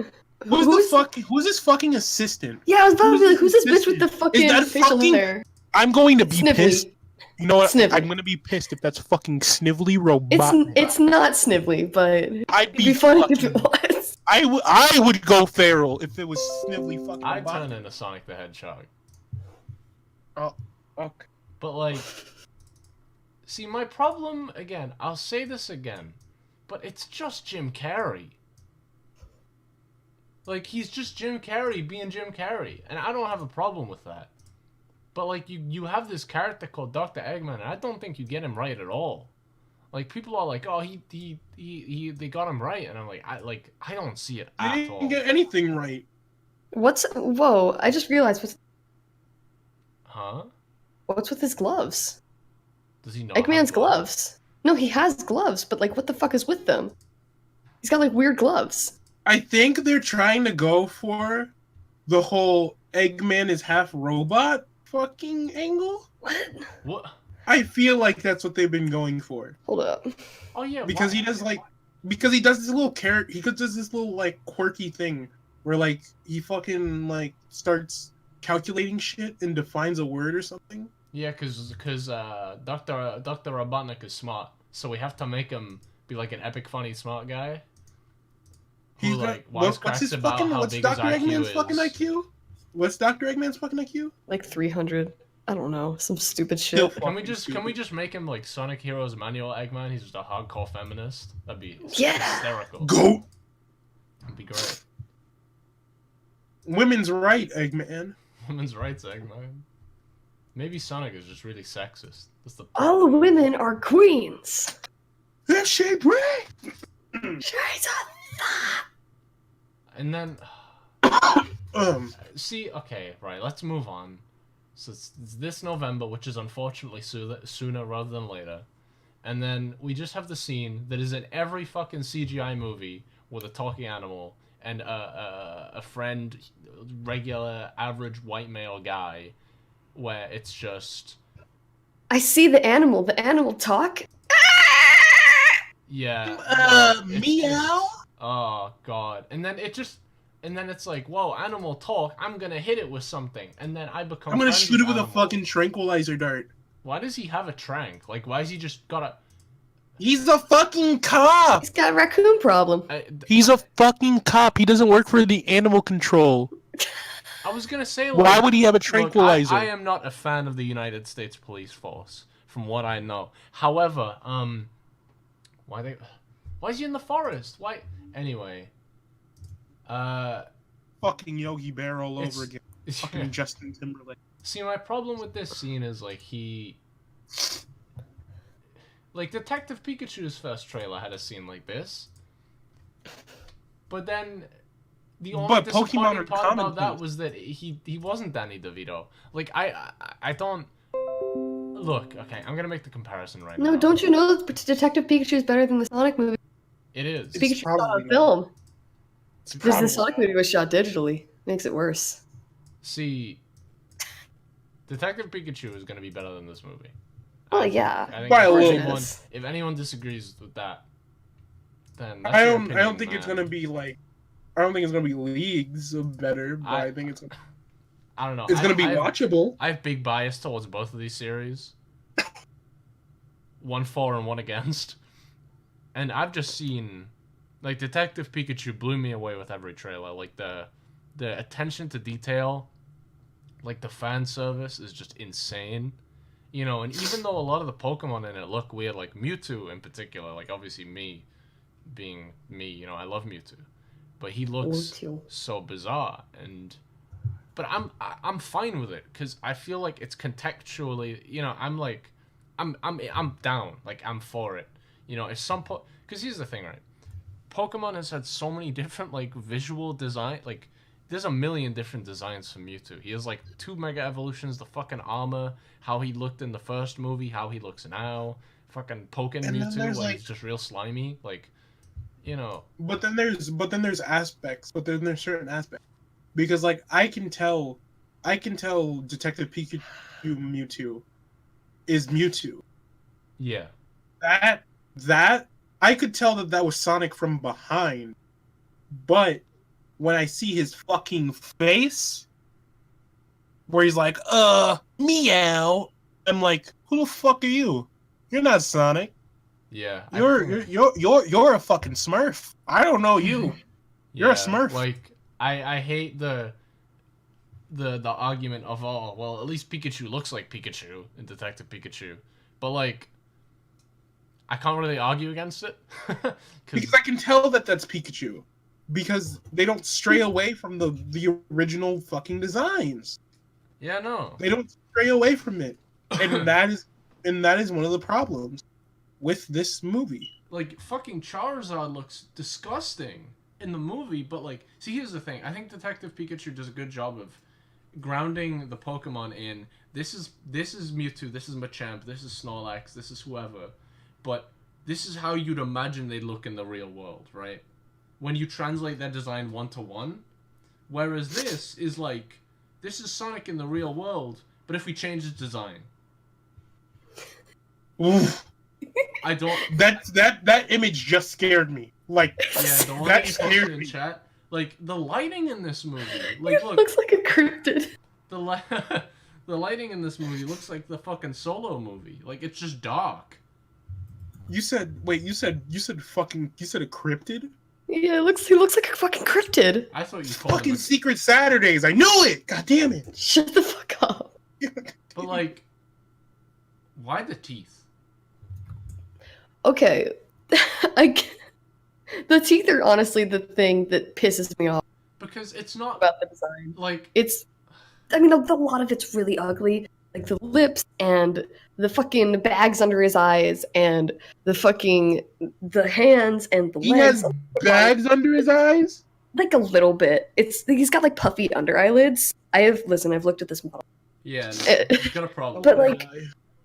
Who's his fucking assistant? Yeah, I was about to be like, who's this bitch with the fucking facial hair? I'm going to be pissed. You know what? Snively. I'm going to be pissed if that's fucking Snively Robot. It's not Snively, but it'd be funny if it was. I would go feral if it was Snively fucking I'd Robot. turn into Sonic the Hedgehog. Oh, okay. But like, see, my problem, again, I'll say this again, but it's just Jim Carrey. Like, he's just Jim Carrey being Jim Carrey, and I don't have a problem with that. But like, you have this character called Dr. Eggman, and I don't think you get him right at all. Like, people are like, oh, they got him right, and I'm like, I don't see it at all. They didn't get anything right. Whoa, I just realized what's with his gloves? Does he know Eggman's gloves? No, he has gloves, but like, what the fuck is with them? He's got like weird gloves. I think they're trying to go for the whole Eggman is half robot fucking angle. What? I feel like that's what they've been going for. Hold up. Oh yeah. Because he does this little character. He does this little like quirky thing where like he fucking like starts calculating shit and defines a word or something. Yeah, because Dr. Robotnik is smart, so we have to make him be like an epic, funny, smart guy. Who, what's Dr. Eggman's fucking IQ? What's Dr. Eggman's fucking IQ? Like 300. I don't know, some stupid shit. Can we just make him like Sonic Heroes Manual Eggman? He's just a hardcore feminist. That'd be hysterical. Go. That'd be great. Women's right, Eggman. Women's rights, Eggman. Maybe Sonic is just really sexist. That's the all women are queens. That shit right. Shades of And then, see, okay, right, let's move on. So it's this November, which is unfortunately sooner rather than later. And then we just have the scene that is in every fucking CGI movie with a talking animal and a friend, regular, average white male guy, where it's just... I see the animal talk. Yeah. Meow? Oh, God. And then it's like, whoa, animal talk, I'm gonna hit it with something. And then I'm gonna shoot it with a fucking tranquilizer dart. Why does he have a trank? Like, why has he just got a... He's a fucking cop. He's got a raccoon problem. He's a fucking cop. He doesn't work for the animal control. I was gonna say, like, Why would he have a tranquilizer? Look, I am not a fan of the United States Police Force, from what I know. However, why is he in the forest? Why? Anyway, fucking Yogi Bear all over again. Fucking Justin Timberlake. See, my problem with this scene is like like Detective Pikachu's first trailer had a scene like this, but then the only disappointing part about that was that he wasn't Danny DeVito. Like I don't look. Okay, I'm gonna make the comparison right now. No, don't you know that Detective Pikachu is better than the Sonic movie? It is. Pikachu shot on film. Because the Sonic movie was shot digitally. Makes it worse. See, Detective Pikachu is gonna be better than this movie. Oh yeah. I think if anyone disagrees with that, then that's I don't think it's gonna be like. I don't think it's gonna be leagues better, but I think it's. I don't know. It's gonna be watchable. I have big bias towards both of these series. One for and one against, and I've just seen, like, Detective Pikachu blew me away with every trailer. Like the attention to detail, like the fan service is just insane. You know, and even though a lot of the Pokemon in it look weird, like Mewtwo in particular, like obviously me being me, you know, I love Mewtwo, but he looks so bizarre, but I'm fine with it because I feel like it's contextually, you know, I'm down, like I'm for it, you know. If because here's the thing, right? Pokemon has had so many different like visual design, like there's a million different designs for Mewtwo. He has like 2 Mega Evolutions, the fucking armor, how he looked in the first movie, how he looks now, fucking poking Mewtwo when he's just real slimy, like, you know. But then there's certain aspects, because like I can tell Detective Pikachu Mewtwo is Mewtwo. Yeah. That I could tell that was Sonic from behind, but when I see his fucking face, where he's like, meow, I'm like, who the fuck are you? You're not Sonic. Yeah. You're a fucking Smurf. I don't know you. You're a Smurf. Like, I hate the argument of, oh, well, at least Pikachu looks like Pikachu in Detective Pikachu. But, like, I can't really argue against it. Because I can tell that's Pikachu. Because they don't stray away from the original fucking designs. Yeah, no. They don't stray away from it. And that is one of the problems with this movie. Like, fucking Charizard looks disgusting in the movie, but, like, see, here's the thing. I think Detective Pikachu does a good job of grounding the Pokemon in, this is Mewtwo, this is Machamp, this is Snorlax, this is whoever, but this is how you'd imagine they look in the real world, right? When you translate their design 1-to-1, whereas this is like, this is Sonic in the real world, but if we change his design. Oof. I don't... That image just scared me. Like, yeah, the one that you posted in chat. Like, the lighting in this movie, like, it looks like a cryptid. The lighting in this movie looks like the fucking Solo movie. Like, it's just dark. You said a cryptid? Yeah, he looks like a fucking cryptid. I thought you called fucking Secret Saturdays. I knew it. God damn it. Shut the fuck up. But like, why the teeth? Okay, the teeth are honestly the thing that pisses me off. Because it's not about the design. Like, I mean, a lot of it's really ugly. Like the lips and the fucking bags under his eyes and the hands and the legs. He has bags under his eyes? Like a little bit. He's got like puffy under eyelids. I've looked at this model. Yeah, no, you've got a problem. But like,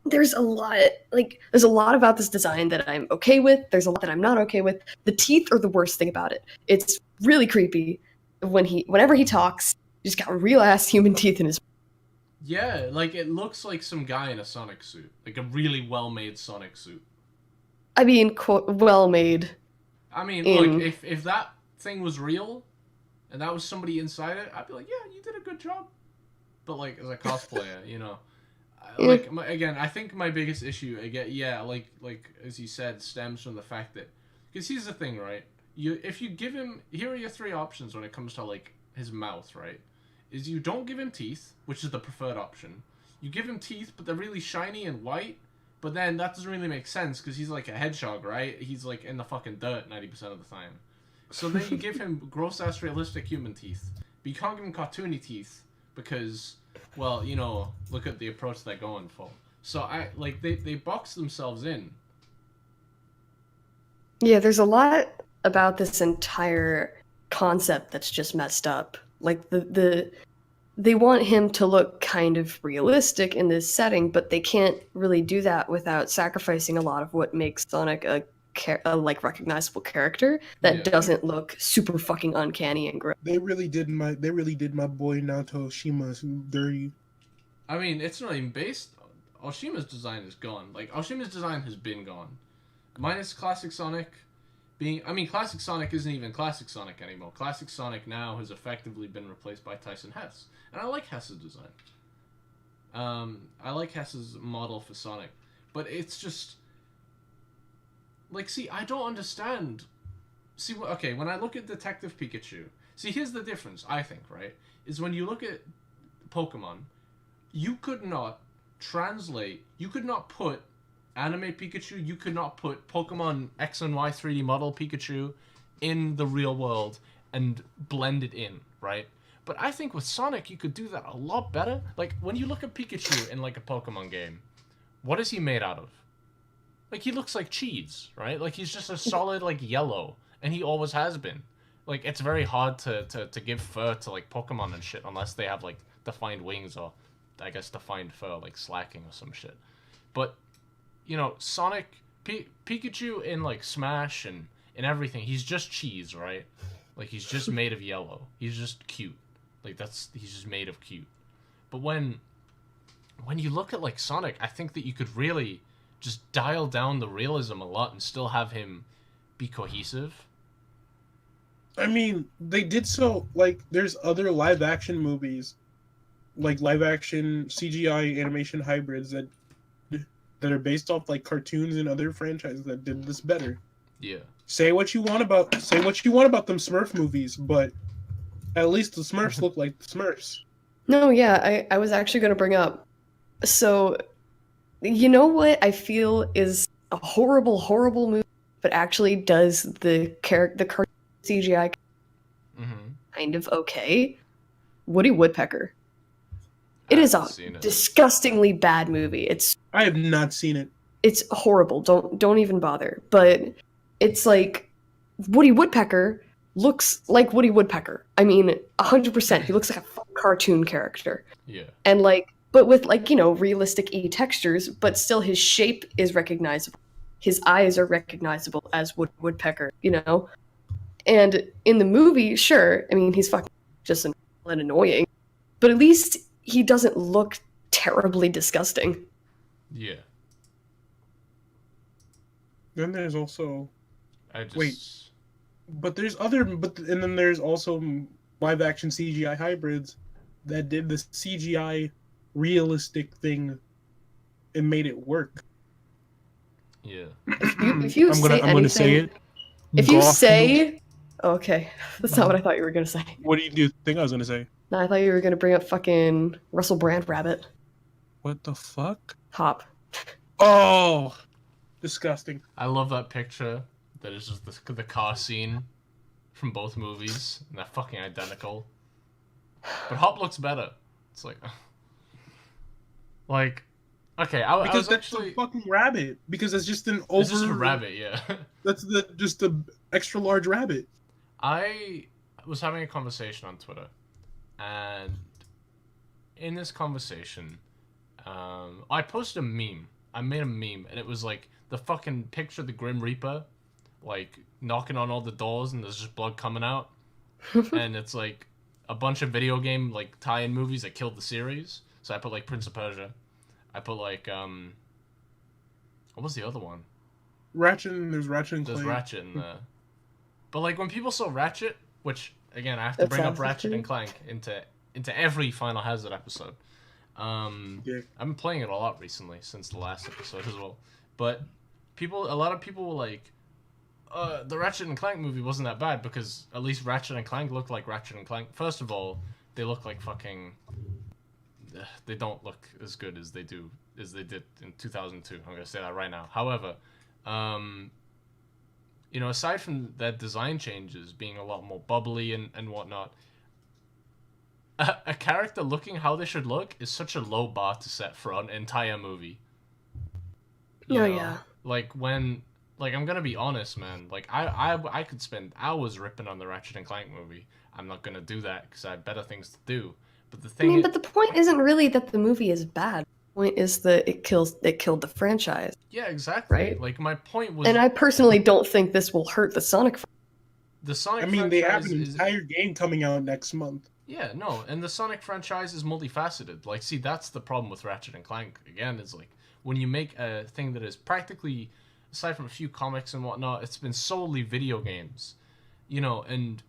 there's a lot about this design that I'm okay with. There's a lot that I'm not okay with. The teeth are the worst thing about it. It's really creepy whenever he talks. He's got real ass human teeth in his. Yeah, like, it looks like some guy in a Sonic suit. Like, a really well-made Sonic suit. I mean, well-made. I mean, look, if that thing was real, and that was somebody inside it, I'd be like, yeah, you did a good job. But, like, as a cosplayer, you know, Yeah. Again, I think my biggest issue again, yeah, like as you said, stems from the fact that because here's the thing, right? If you give him, here are your three options when it comes to like his mouth, right? Is you don't give him teeth, which is the preferred option. You give him teeth, but they're really shiny and white. But then that doesn't really make sense because he's like a hedgehog, right? He's like in the fucking dirt 90% of the time. So then you give him gross ass realistic human teeth. But you can't give him cartoony teeth because, well, you know, look at the approach they're going for. So they box themselves in. Yeah, there's a lot about this entire concept that's just messed up. Like they want him to look kind of realistic in this setting, but they can't really do that without sacrificing a lot of what makes Sonic a like recognizable character that doesn't look super fucking uncanny and gross. They really did my boy Naoto Oshima's dirty. I mean, it's not even based. Oshima's design is gone. Like Oshima's design has been gone, minus Classic Sonic. Classic Sonic isn't even Classic Sonic anymore. Classic Sonic now has effectively been replaced by Tyson Hess. And I like Hess's design. I like Hess's model for Sonic. But it's just... Like, see, I don't understand. See, okay, when I look at Detective Pikachu... See, here's the difference, I think, right? Is when you look at Pokemon, you could not translate... You could not put Anime Pikachu, you could not put Pokemon X and Y 3D model Pikachu in the real world and blend it in, right? But I think with Sonic, you could do that a lot better. Like, when you look at Pikachu in, like, a Pokemon game, what is he made out of? Like, he looks like cheese, right? Like, he's just a solid, like, yellow, and he always has been. Like, it's very hard to give fur to, like, Pokemon and shit, unless they have, like, defined wings or, I guess, defined fur, like, slacking or some shit. But... You know, Sonic, Pikachu in, like, Smash and everything, he's just cheese, right? Like, he's just made of yellow. He's just cute. Like, he's just made of cute. But when you look at, like, Sonic, I think that you could really just dial down the realism a lot and still have him be cohesive. I mean, they did so, like, there's other live-action movies, like, live-action CGI animation hybrids that are based off like cartoons and other franchises that did this better. Yeah. Say what you want about them Smurf movies, but at least the Smurfs look like the Smurfs. No, yeah, I was actually going to bring up. So, you know what I feel is a horrible, horrible movie, but actually does the cartoon CGI kind of okay? Woody Woodpecker. It is a disgustingly bad movie. I have not seen it. It's horrible. Don't even bother. But it's like Woody Woodpecker looks like Woody Woodpecker. I mean, 100%. He looks like a cartoon character. Yeah. And like, but with like, you know, realistic textures, but still his shape is recognizable. His eyes are recognizable as Woody Woodpecker, you know? And in the movie, sure, I mean, he's fucking just annoying. But at least he doesn't look terribly disgusting. Yeah. Then there's also... Wait. But then there's also live-action CGI hybrids that did the CGI realistic thing and made it work. Yeah. If you I'm gonna say it. If you say... Okay. That's not what I thought you were going to say. What do you think I was going to say? No, I thought you were going to bring up fucking Russell Brand Rabbit. What the fuck? Hop. Oh! Disgusting. I love that picture that is just the car scene from both movies. And they're fucking identical. But Hop looks better. It's like... Okay, I was actually... a fucking rabbit. Because it's just an It's just a rabbit, yeah. That's just the extra large rabbit. I was having a conversation on Twitter, and in this conversation, I posted a meme. I made a meme, and it was like the fucking picture of the Grim Reaper, like knocking on all the doors, and there's just blood coming out, and it's like a bunch of video game like tie-in movies that killed the series. So I put like Prince of Persia. I put like what was the other one? There's Ratchet and Clank. There's Ratchet in there. But like when people saw Ratchet, which again I have to bring up Ratchet and Clank into every Final Hazard episode. Yeah. I've been playing it a lot recently since the last episode as well. But a lot of people were like, the Ratchet and Clank movie wasn't that bad because at least Ratchet and Clank looked like Ratchet and Clank. First of all, they look like fucking. They don't look as good as they did in 2002. I'm gonna say that right now. However, you know, aside from their design changes being a lot more bubbly and whatnot, a character looking how they should look is such a low bar to set for an entire movie. You know? yeah. Like when, like I'm gonna be honest, man. Like I could spend hours ripping on the Ratchet and Clank movie. I'm not gonna do that because I have better things to do. But the thing, but the point isn't really that the movie is bad. The point is that it killed the franchise. yeah, exactly. Right? Like my point was, And I personally don't think this will hurt the Sonic. the Sonic. I mean, they have franchise an is, entire game coming out next month. yeah, no, and the Sonic franchise is multifaceted. Like, see, that's the problem with Ratchet and Clank. Again, is like when you make a thing that is practically, aside from a few comics and whatnot, it's been solely video games. You know, and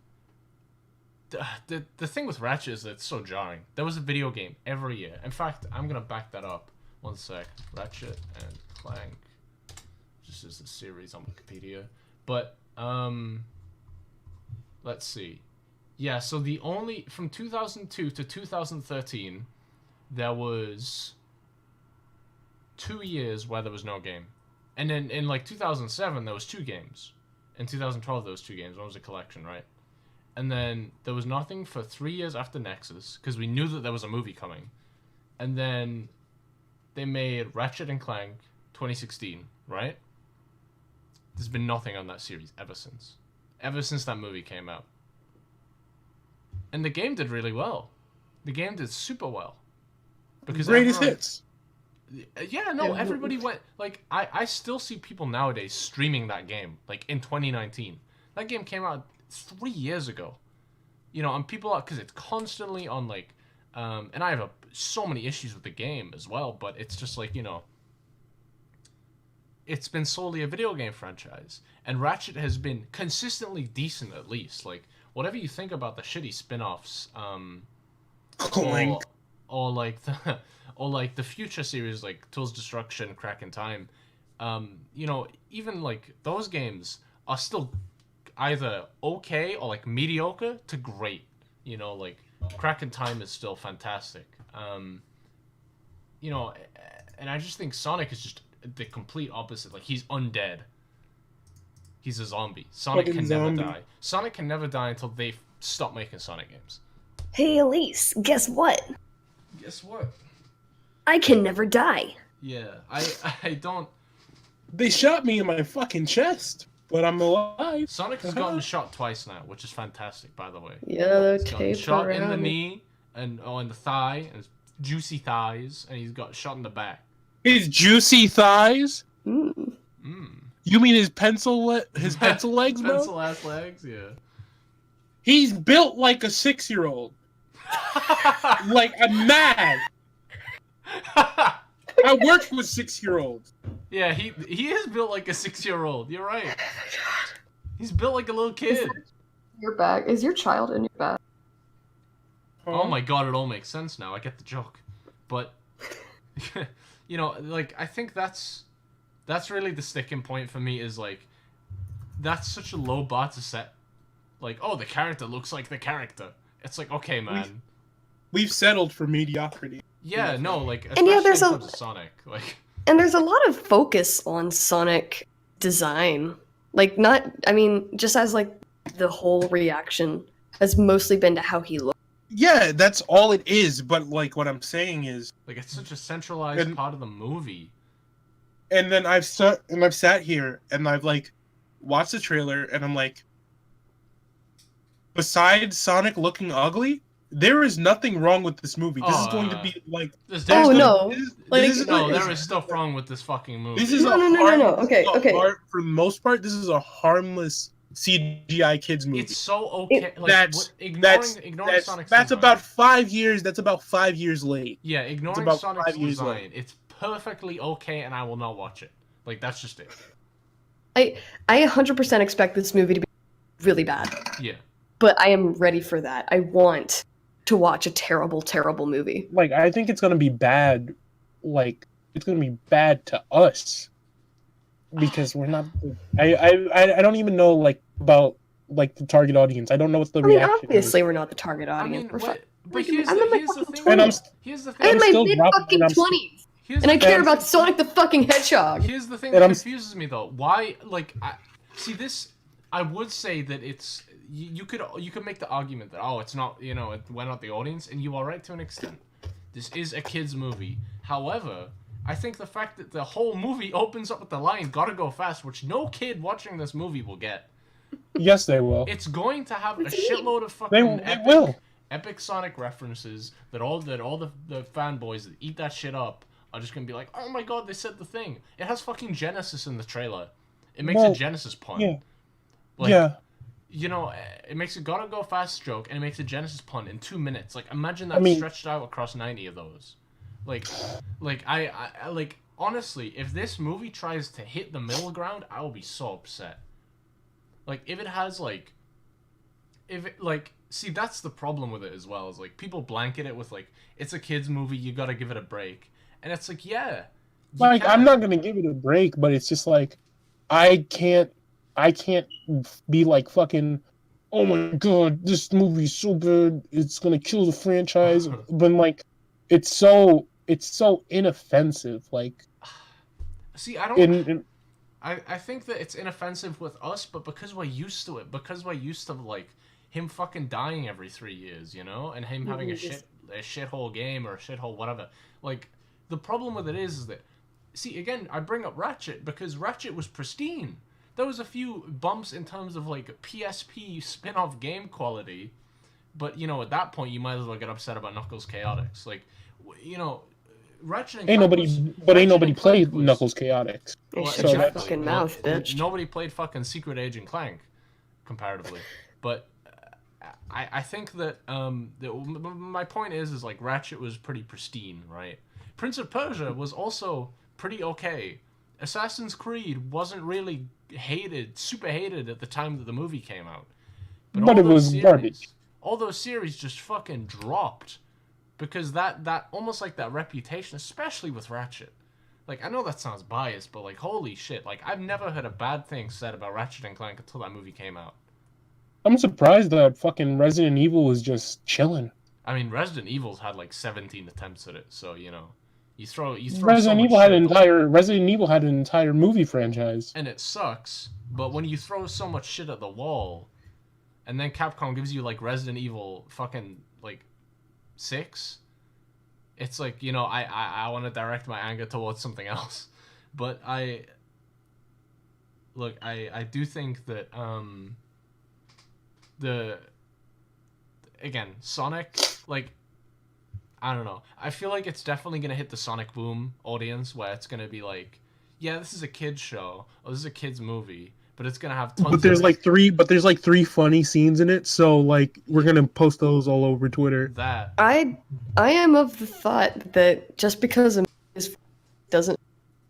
the thing with Ratchet is that it's so jarring. There was a video game every year. In fact, I'm gonna back that up. One sec. Ratchet and Clank. Just as a series on Wikipedia. But let's see. Yeah, so the only from 2002 to 2013, there was 2 years where there was no game, and then in like 2007 there was 2 games. In 2012 there was 2 games. One was a collection, right? And then there was nothing for 3 years after Nexus because we knew that there was a movie coming, and then they made Ratchet and Clank 2016, right? There's been nothing on that series ever since that movie came out. And the game did really well. The game did super well. Because Greatest hits. Yeah, no, everybody went... Like, I still see people nowadays streaming that game, like, in 2019. That game came out 3 years ago. You know, and people are... Because it's constantly on, like... and I have so many issues with the game as well, but it's just, like, you know... It's been solely a video game franchise. And Ratchet has been consistently decent, at least. Like... Whatever you think about the shitty spin-offs, or like the future series like Tools Destruction, Crack in Time, you know, even like those games are still either okay or like mediocre to great. You know, like Crack in Time is still fantastic. You know, and I just think Sonic is just the complete opposite. Like he's undead. He's a zombie. Sonic can never die. Sonic can never die until they stop making Sonic games. Hey, Elise, guess what? Guess what? I can never die. Yeah, I don't... They shot me in my fucking chest, but I'm alive. Sonic has gotten shot twice now, which is fantastic, by the way. Yeah, He's gotten shot in the knee, and in the thigh, and his juicy thighs, and he's got shot in the back. His juicy thighs? Mm. You mean his pencil legs, bro? Pencil ass legs, yeah. He's built like a 6-year-old. Like, I'm mad. I work with 6-year-olds. Yeah, he is built like a 6-year-old. You're right. He's built like a little kid. Your bag is your child in your bag. Oh my god, it all makes sense now. I get the joke. But you know, like I think that's really the sticking point for me is like that's such a low bar to set. Like, oh, the character looks like the character. It's like, okay, man. We've settled for mediocrity. Yeah, no, like And yeah, especially there's in terms of Sonic, like. And there's a lot of focus on Sonic design. Like, not, I mean, just as like the whole reaction has mostly been to how he looks. Yeah, that's all it is. But like, what I'm saying is, Like, it's such a centralized part of the movie. And then I've sat here and I've like watched the trailer and I'm like, besides Sonic looking ugly, there is nothing wrong with this movie. This is going to be like. There is stuff wrong with this fucking movie. This is No. Okay. For the most part, this is a harmless CGI kids movie. It's so okay. Ignoring Sonic's that's design. about 5 years. That's about 5 years late. Yeah, ignoring about Sonic's 5 years design, late. it's perfectly okay, and I will not watch it. Like that's just it. I 100% expect this movie to be really bad. Yeah. But I am ready for that. I want to watch a terrible, terrible movie. Like, I think it's gonna be bad. Like, it's gonna be bad to us because we're not. I don't even know like about like the target audience. I don't know what the I mean, reaction obviously, is. we're not the target audience. But here's I'm in my the fucking thing. 20s. Here's the I'm in thing. my still mid dropping, fucking and I'm 20s. Here's And I the care thing. about Sonic the fucking Hedgehog. Here's the thing And that I'm- confuses me though. Why, like, see this? I would say that it's you could make the argument that it's not, we're not the audience, and you are right to an extent. This is a kids movie. However, I think the fact that the whole movie opens up with the line "Gotta go fast," which no kid watching this movie will get. Yes, they will. It's going to have a shitload of They fucking will. epic Sonic references that all the fanboys that eat that shit up are just gonna be like, oh my god, they said the thing. It has fucking Genesis in the trailer. It makes a Genesis pun. Yeah. Like, yeah. It makes a gotta go fast joke and it makes a Genesis pun in 2 minutes. Like, imagine that stretched out across 90 of those. Like I like, honestly, if this movie tries to hit the middle ground, I will be so upset. Like, if it has see, that's the problem with it as well, is like people blanket it with like, it's a kids movie, you gotta give it a break. And it's like, yeah. Like, I'm not gonna give it a break, but it's just like I can't be like fucking, oh my god, this movie's so bad, it's gonna kill the franchise. But like, it's so inoffensive. Like, see, I don't. I think that it's inoffensive with us, but because we're used to it, because we're used to like him fucking dying every 3 years, and him having a shithole game or a shithole whatever. Like, the problem with it is that, see, again, I bring up Ratchet because Ratchet was pristine. There was a few bumps in terms of like PSP spin-off game quality, but at that point you might as well get upset about Knuckles Chaotix. Like, Ratchet and ain't nobody played Knuckles Chaotix. Shut your fucking mouth, bitch. Nobody played fucking Secret Agent Clank, comparatively. But I think that my point is like Ratchet was pretty pristine, right? Prince of Persia was also pretty okay. Assassin's Creed wasn't really super hated at the time that the movie came out. But it was garbage. All those series just fucking dropped. Because that almost like that reputation, especially with Ratchet. Like, I know that sounds biased, but like, holy shit. Like, I've never heard a bad thing said about Ratchet and Clank until that movie came out. I'm surprised that fucking Resident Evil was just chilling. I mean, Resident Evil's had like 17 attempts at it, so you throw Resident Evil had an entire movie franchise. And it sucks, but when you throw so much shit at the wall, and then Capcom gives you like Resident Evil fucking like 6, it's like, I want to direct my anger towards something else. But I do think that Sonic, like, I don't know, I feel like it's definitely gonna hit the Sonic Boom audience, where it's gonna be like, yeah, this is a kids show, or this is a kids movie, but it's gonna have tons. But there's like three funny scenes in it, so like we're gonna post those all over Twitter. That I am of the thought that just because a movie is doesn't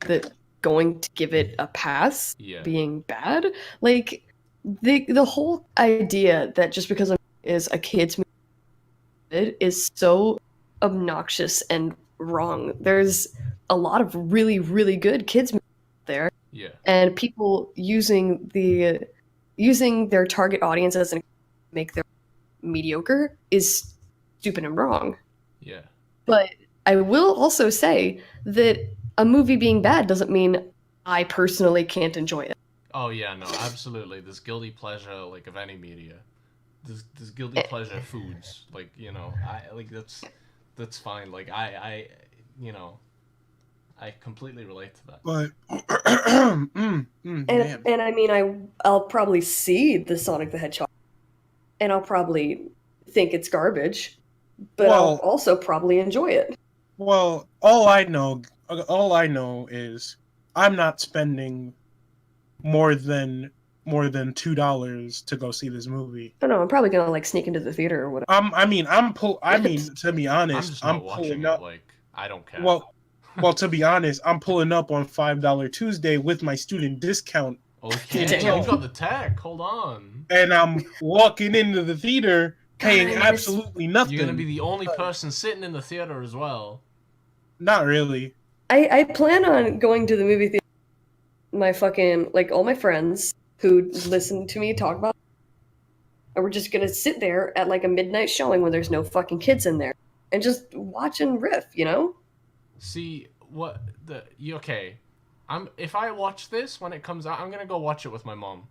that going to give it a pass being bad, like the whole idea that just because a movie is a kids movie is so obnoxious and wrong. There's a lot of really, really good kids movies there. Yeah. And people using their target audience as an make their mediocre is stupid and wrong. Yeah. But I will also say that a movie being bad doesn't mean I personally can't enjoy it. Oh yeah, no, absolutely. This guilty pleasure, like, of any media. This guilty pleasure foods, like, I like that's fine. Like, I completely relate to that. But and I mean, I'll probably see the Sonic the Hedgehog, and I'll probably think it's garbage, but I'll also probably enjoy it. Well, all I know is I'm not spending more than $2 to go see this movie. I don't know. I'm probably gonna like sneak into the theater or whatever. To be honest, I'm pulling up. Like, I don't care. Well, to be honest, I'm pulling up on $5 Tuesday with my student discount. Okay, you got the tech. Hold on. And I'm walking into the theater paying God, absolutely nothing. You're gonna be the only person sitting in the theater as well. Not really. I plan on going to the movie theater. My fucking like all my friends who listen to me talk about, and we're just gonna sit there at like a midnight showing when there's no fucking kids in there and just watch and riff, you know? See what okay? If I watch this when it comes out, I'm gonna go watch it with my mom.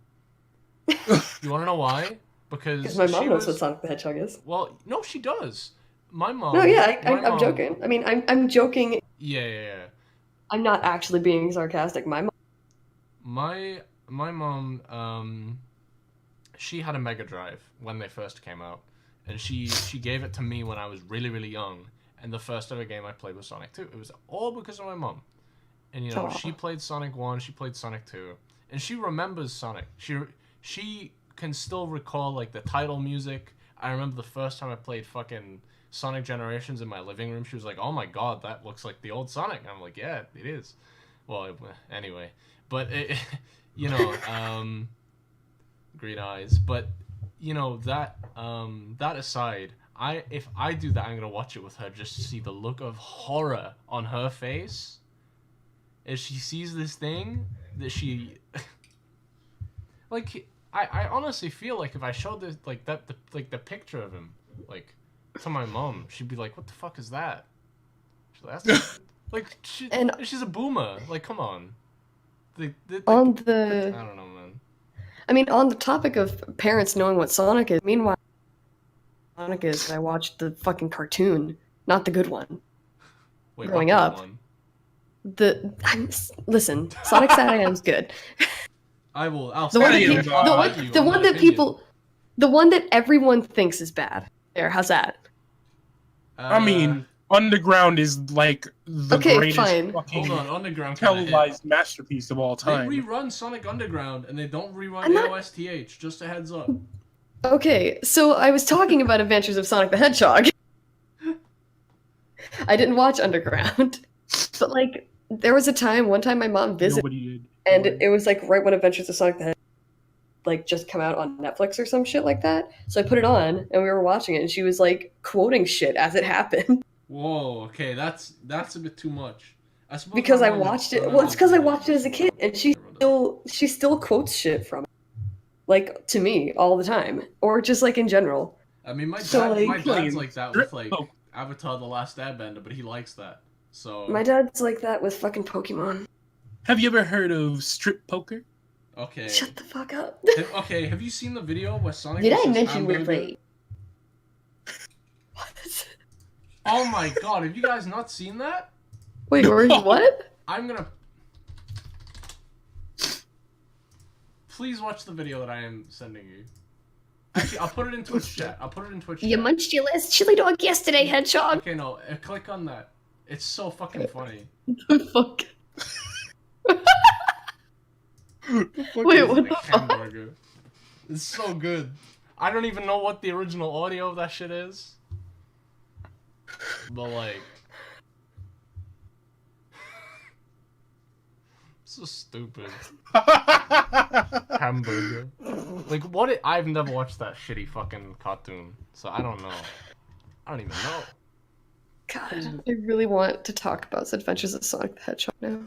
You wanna know why? Because my mom knows what Sonic the Hedgehog is. Well, no, she does. My mom. No, yeah, I'm mom, joking. I mean, I'm joking. Yeah. I'm not actually being sarcastic. My mom. My mom, she had a Mega Drive when they first came out, and she gave it to me when I was really, really young, and the first ever game I played was Sonic 2. It was all because of my mom. And, you know, she played Sonic 1, she played Sonic 2, and she remembers Sonic. She can still recall, like, the title music. I remember the first time I played fucking Sonic Generations in my living room, she was like, oh my god, that looks like the old Sonic. And I'm like, yeah, it is. Well, anyway. But, you know, green eyes. But, you know, that aside, if I do that, I'm going to watch it with her just to see the look of horror on her face as she sees this thing that she... like, I honestly feel like if I showed this, like, the picture of him, like, to my mom, she'd be like, what the fuck is that? She's like, that's... like, she's a boomer. Like, come on. I don't know, man. I mean, on the topic of parents knowing what Sonic is, meanwhile, Sonic is, I watched the fucking cartoon, not the good one. Wait, growing up. Listen, Sonic Saiyajin's good. I'll the one that everyone thinks is bad. There, how's that? I mean, Underground is like the greatest fucking hold on, Underground televised masterpiece of all time. They rerun Sonic Underground and they don't rerun AOSTH, just a heads up. Okay, so I was talking about Adventures of Sonic the Hedgehog. I didn't watch Underground. But like there was one time my mom visited and it was like right when Adventures of Sonic the Hedgehog like just come out on Netflix or some shit like that. So I put it on and we were watching it and she was like quoting shit as it happened. Whoa, okay, that's a bit too much. Because I watched it. Well, it's because I watched it as a kid, and she still quotes shit from it, like to me all the time, or just like in general. I mean, my dad's like that with like Avatar: The Last Airbender, but he likes that. So my dad's like that with fucking Pokemon. Have you ever heard of strip poker? Okay. Shut the fuck up. Okay, have you seen the video where Sonic? Did I mention we're late? What? Oh my god, have you guys not seen that? Wait, what? I'm gonna... Please watch the video that I am sending you. Actually, I'll put it in Twitch chat. You munched your last chili dog yesterday, Hedgehog. Okay, no, click on that. It's so fucking funny. Fuck. Wait, what the fuck? It's so good. I don't even know what the original audio of that shit is. But like... so stupid. Hamburger. Like, what? I've never watched that shitty fucking cartoon, so I don't know. I don't even know. God, I really want to talk about the Adventures of Sonic the Hedgehog now.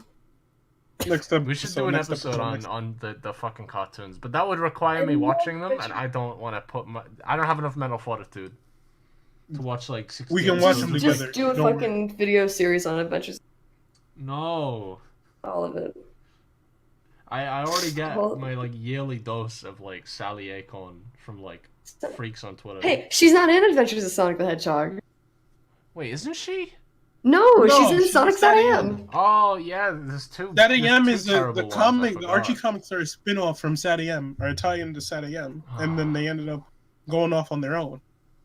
We should do an episode on the fucking cartoons, but that would require me watching them, and I don't want to I don't have enough mental fortitude to watch like 16 We can watch them together. Just do a fucking video series on Adventures. No. All of it. I already get my like yearly dose of like Sally Acorn from like freaks on Twitter. Hey, she's not in Adventures of Sonic the Hedgehog. Wait, isn't she? No, she's in Sonic SatAM. Oh yeah, there's two. SatAM is the comic. The Archie comics are a spin-off from SatAM, or a tie-in to SatAM, and then they ended up going off on their own.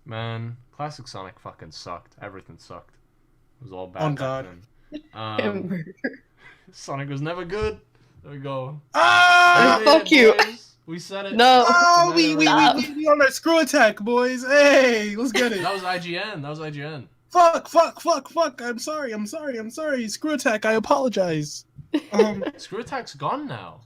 Man, classic Sonic fucking sucked. Everything sucked. It was all bad. Oh god. Sonic was never good. There we go. Ah! Fuck you. We said it. No. Oh, we on that screw attack, boys. Hey, let's get it. That was IGN. Fuck. I'm sorry. Screw attack, I apologize. Screw attack's gone now.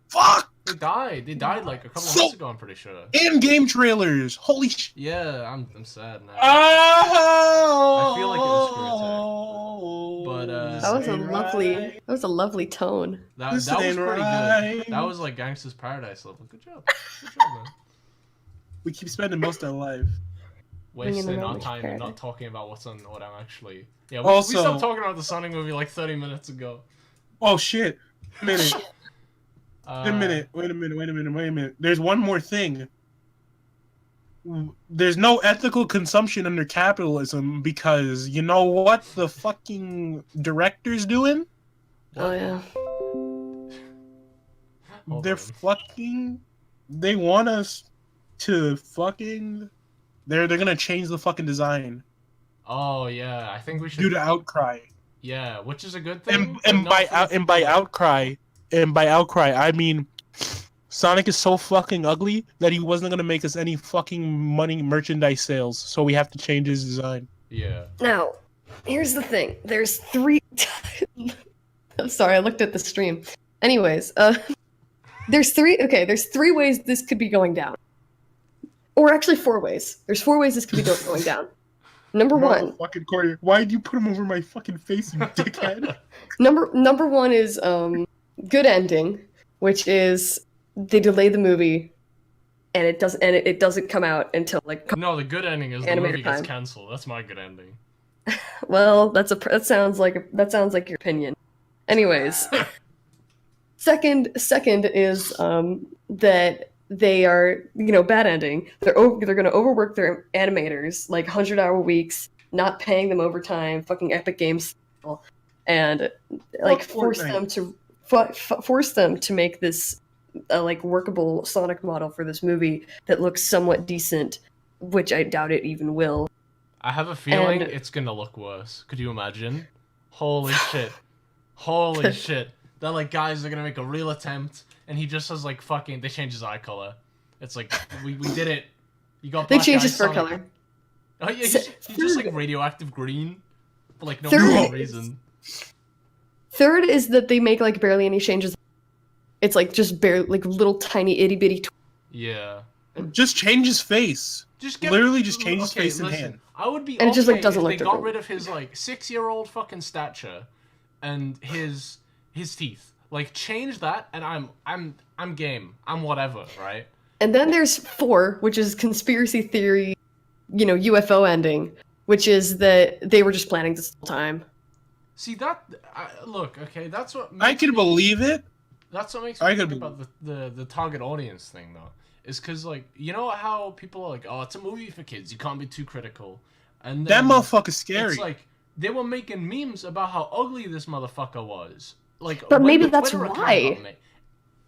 Fuck! They died. They died like a couple of months ago, I'm pretty sure. And game trailers. Holy shit. Yeah, I'm sad now. Oh, I feel like it was Screw Attack. But that was a lovely tone. that was pretty good. That was like Gangster's Paradise level. Good job. Good job, man. We keep spending most of our life Wasting our time and not talking about what I'm actually. Yeah, we Also- stopped talking about the Sonic movie like 30 minutes ago. Oh shit. A minute. Wait a minute. There's one more thing. There's no ethical consumption under capitalism because you know what the fucking director's doing? Oh yeah. Hold They're on. fucking. They want us to fucking. They're gonna change the fucking design Oh yeah, I think we should. due to outcry. Yeah, which is a good thing. And by outcry, I mean Sonic is so fucking ugly that he wasn't gonna make us any fucking money merchandise sales, so we have to change his design. Yeah. Now, here's the thing. There's 3. I'm sorry, I looked at the stream. Anyways, there's 3. Okay, there's 3 ways this could be going down, or actually 4 ways. There's 4 ways this could be going down. Number 1. Fucking Corey, why did you put him over my fucking face, you dickhead? Number 1 is good ending, which is they delay the movie, and it doesn't come out until like. No, the good ending is the Animator movie gets time. canceled. That's my good ending. Well, that sounds like your opinion. Anyways, second is that they are, bad ending. They're going to overwork their animators like 100-hour weeks, not paying them overtime, fucking Epic Games, and like force them to make this like workable Sonic model for this movie that looks somewhat decent, which I doubt it even will. I have a feeling And- it's gonna look worse. Could you imagine? Holy shit. Holy shit. That like guys are gonna make a real attempt and he just has like fucking they change his eye color. It's like we did it. You got They black changed eyes, his fur Sonic. color. Oh yeah, he's just like radioactive green. For like no Third- real reason. Third is that they make like barely any changes. It's like just like little tiny itty bitty. Yeah. Just change his face. Just Literally just change his face and hand. I would be And it just, like, okay doesn't if look they got different. rid of his like 6-year-old fucking stature and his teeth. Like change that and I'm game. I'm whatever, right? And then there's 4, which is conspiracy theory, UFO ending, which is that they were just planning this whole time. See that look, okay, that's what I makes can me- believe it. That's what makes I me think could about the target audience thing though. Is because like you know how people are like, oh, it's a movie for kids, you can't be too critical, and That then motherfucker's scary. It's like they were making memes about how ugly this motherfucker was. Like, But when maybe the that's Twitter account why. got made-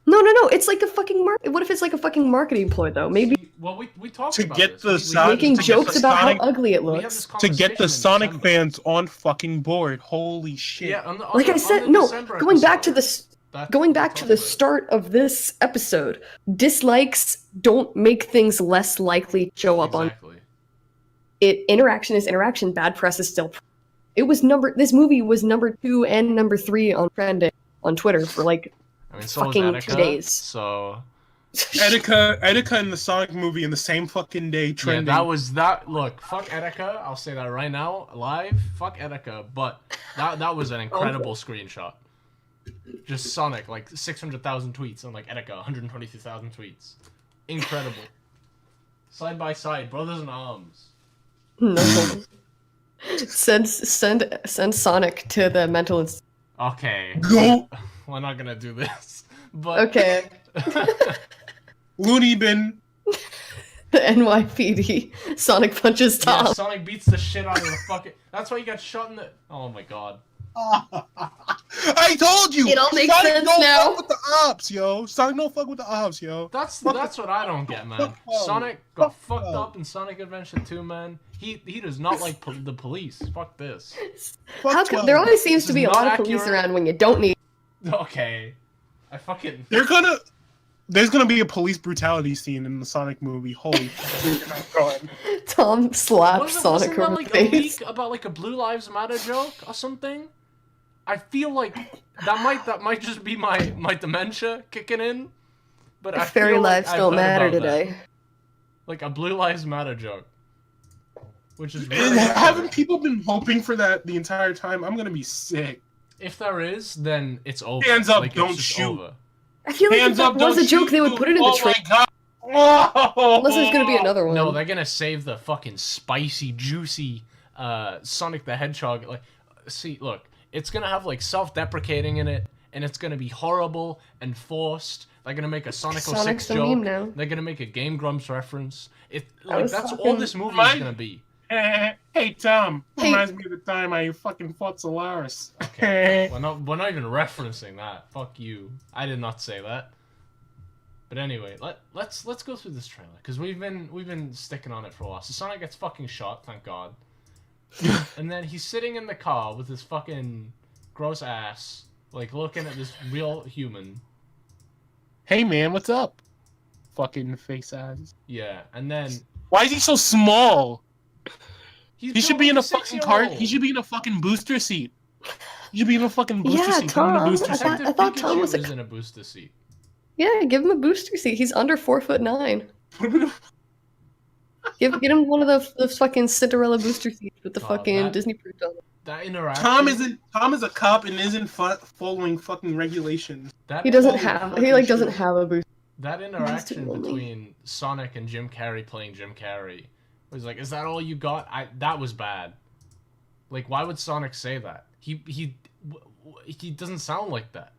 No, it's like a fucking What if it's like a fucking marketing ploy though? Maybe See, well, we talked To about get this. the We sound- making to get jokes the about Sonic- how ugly it we had looks. this to get the conversation in Sonic December. fans on fucking board. Holy shit. Yeah, on the, Like I said, no. Going back to the the start of this episode, dislikes don't make things less likely to show up on exactly. it. Interaction is interaction. Bad press is still. This movie was number 2 and number 3 on trending on Twitter for like I mean, so was fucking Attica, 2 days. So Etika and the Sonic movie in the same fucking day trending. yeah, that was that. Look, fuck Etika. I'll say that right now, live. Fuck Etika, but that was an incredible screenshot. Just Sonic, like 600,000 tweets, and like Etika, 122,000 tweets. Incredible. Side by side, brothers in arms. No. Send Sonic to the mental institute. Okay. Go We're not gonna do this, but Okay. Looney Bin. The NYPD. Sonic punches Tom. yeah, Sonic beats the shit out of the fucking. That's why he got shot in the. Oh my god. I told you. It all makes Sonic sense don't now. fuck with the ops, yo. Sonic don't fuck with the ops, yo. That's Fuck what I don't get, man. fuck no. Sonic got Fuck fucked no. up in Sonic Adventure 2, man. He does not like the police. Fuck this. Fuck How come no. there always seems This to is be a not lot of police accurate. around when you don't need. Okay. I fucking. There's gonna be a police brutality scene in the Sonic movie. Holy shit. Tom slaps Sonic Wasn't there over like the a face. leak about like a Blue Lives Matter joke or something? I feel like that might just be my dementia kicking in, But I Fairy feel lives like I've don't heard matter about that. today. Like a Blue Lives Matter joke. Which is And really haven't people been hoping for that the entire time? I'm gonna be sick. If there is, then it's over. Hands up, like, don't it's just shoot. over. I feel like Hands if up, that was don't a joke, shoot. they would put it in the Oh trailer. my god. Oh! Unless there's gonna be another one. No, they're gonna save the fucking spicy, juicy Sonic the Hedgehog. Like, see, look, it's gonna have like self-deprecating in it, and it's gonna be horrible and forced. They're gonna make a Sonic 06 Sonic's a joke. meme now. They're gonna make a Game Grumps reference. was That's all fucking- this movie is gonna be. Hey Tom, Hey. reminds me of the time I fucking fought Solaris. Okay, we're not even referencing that. Fuck you. I did not say that. But anyway, let's go through this trailer because we've been sticking on it for a while. So Sonic gets fucking shot, thank God. And then he's sitting in the car with his fucking gross ass, like looking at this real human. Hey man, what's up? Fucking face ass. Yeah, and then Why is he so small? he's He should built be in a like fucking 6-year-old. cart. He should be in a fucking booster seat. He should be in a fucking booster Yeah, seat. Give him a Tom, booster I seat. thought- Detective Tom Pikachu was a is in a booster seat. Yeah, give him a booster seat. He's under 4'9". Get him one of those fucking Cinderella booster seats with the Oh, fucking that- Disney print on it. That interaction. Tom is a cop and isn't following fucking regulations. That He doesn't Holy have. fucking He like shit. doesn't have a booster. That interaction lonely. between Sonic and Jim Carrey playing Jim Carrey was like, "Is that all you got?" That was bad. Like, why would Sonic say that? He doesn't sound like that.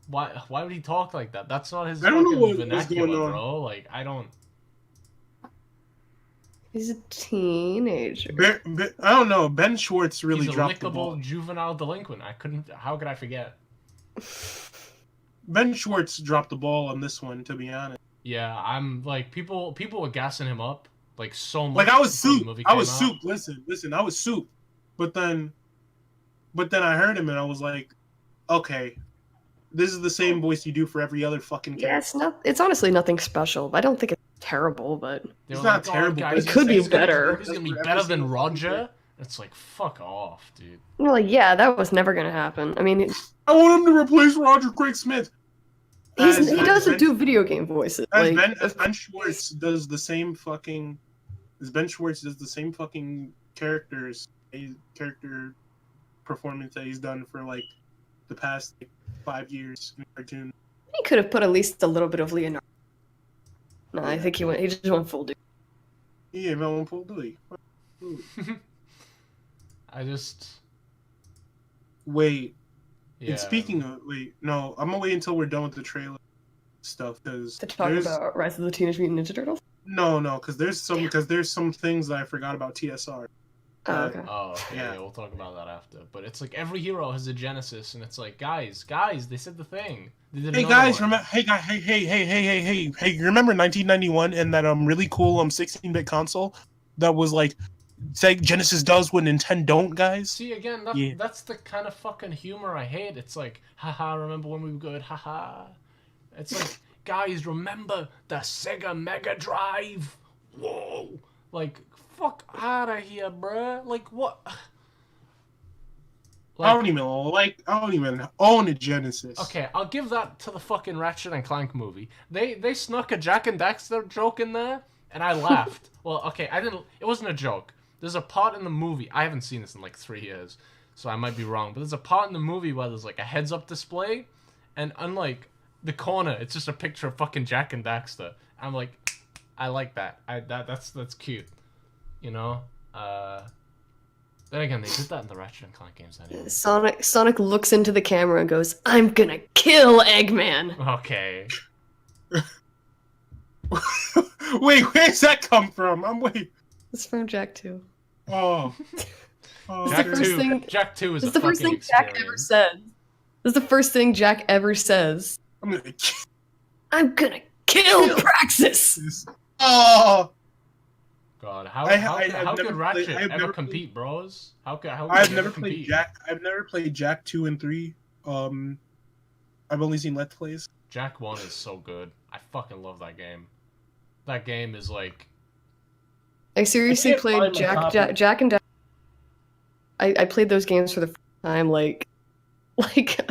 Why would he talk like that? That's not his I don't know fucking what was vernacular, going on. bro. Like, I don't. He's a teenager. I don't know. Ben Schwartz really He's a dropped the ball. lickable juvenile delinquent. How could I forget? Ben Schwartz dropped the ball on this one, to be honest. Yeah, I'm like people were gassing him up like so much. Like I was before the soup. movie I was came out. soup. Listen, I was soup. But then I heard him and I was like, okay, this is the same voice you do for every other fucking Yeah, character. it's not. It's honestly nothing special. I don't think it's terrible, but They It's were not like, terrible, guys, but it could be he's gonna- better. He's gonna be Every better than single fucking Roger. It's like, fuck off, dude. you're like, yeah, that was never gonna happen. I mean, I want him to replace Roger Craig Smith. he As doesn't Ben- do video game voices. As Like, Ben Schwartz does the same fucking. As Ben Schwartz does the same fucking character performance that he's done for like the past 5 years in cartoon. he could have put at least a little bit of Leonardo. No, I think he just went full dude. Yeah, Melon Pool Dewey. I just Wait. yeah. And speaking of no, I'm gonna wait until we're done with the trailer stuff because To talk about Rise of the Teenage Mutant Ninja Turtles. no, because there's some things that I forgot about TSR. Oh, okay. Oh, okay, Yeah. yeah, we'll talk about that after. But it's like every hero has a genesis, and it's like, guys, they said the thing. They did Hey another guys, one. remember? Hey guys, hey! You remember 1991 and that really cool 16-bit console that was like, say Genesis does what Nintendo don't, guys. See again, Yeah. that's the kind of fucking humor I hate. It's like, haha, remember when we were good, haha. It's like, guys, remember the Sega Mega Drive? Whoa, like, fuck out of here, bruh. Like, what? I don't even own a Genesis. Okay, I'll give that to the fucking Ratchet and Clank movie. They snuck a Jack and Daxter joke in there, and I laughed. Well, okay, I didn't. It wasn't a joke. There's a part in the movie. I haven't seen this in like 3 years, so I might be wrong. But there's a part in the movie where there's like a heads-up display, and unlike the corner, it's just a picture of fucking Jack and Daxter. I'm like, I like that. That's cute, you know. Then again, they did that in the Ratchet and Clank games anyway. Sonic looks into the camera and goes, "I'm gonna kill Eggman." Okay. Wait, where's that come from? I'm wait. It's from Jack 2. Oh. It's Jack the first 2. thing- Jack 2 is It's a the first fucking thing Jack ever experience. says. This is the first thing Jack ever says. I'm gonna I'm gonna kill Praxis. this. Oh. God, how I've could never Ratchet played- I've ever never compete, bros? How could I've they never ever played compete? Jack. I've never played Jack 2 and 3. I've only seen Let's Plays. Jack 1 is so good. I fucking love that game. That game is like I seriously can't played find my copy. Jack and Dax. I played those games for the first time like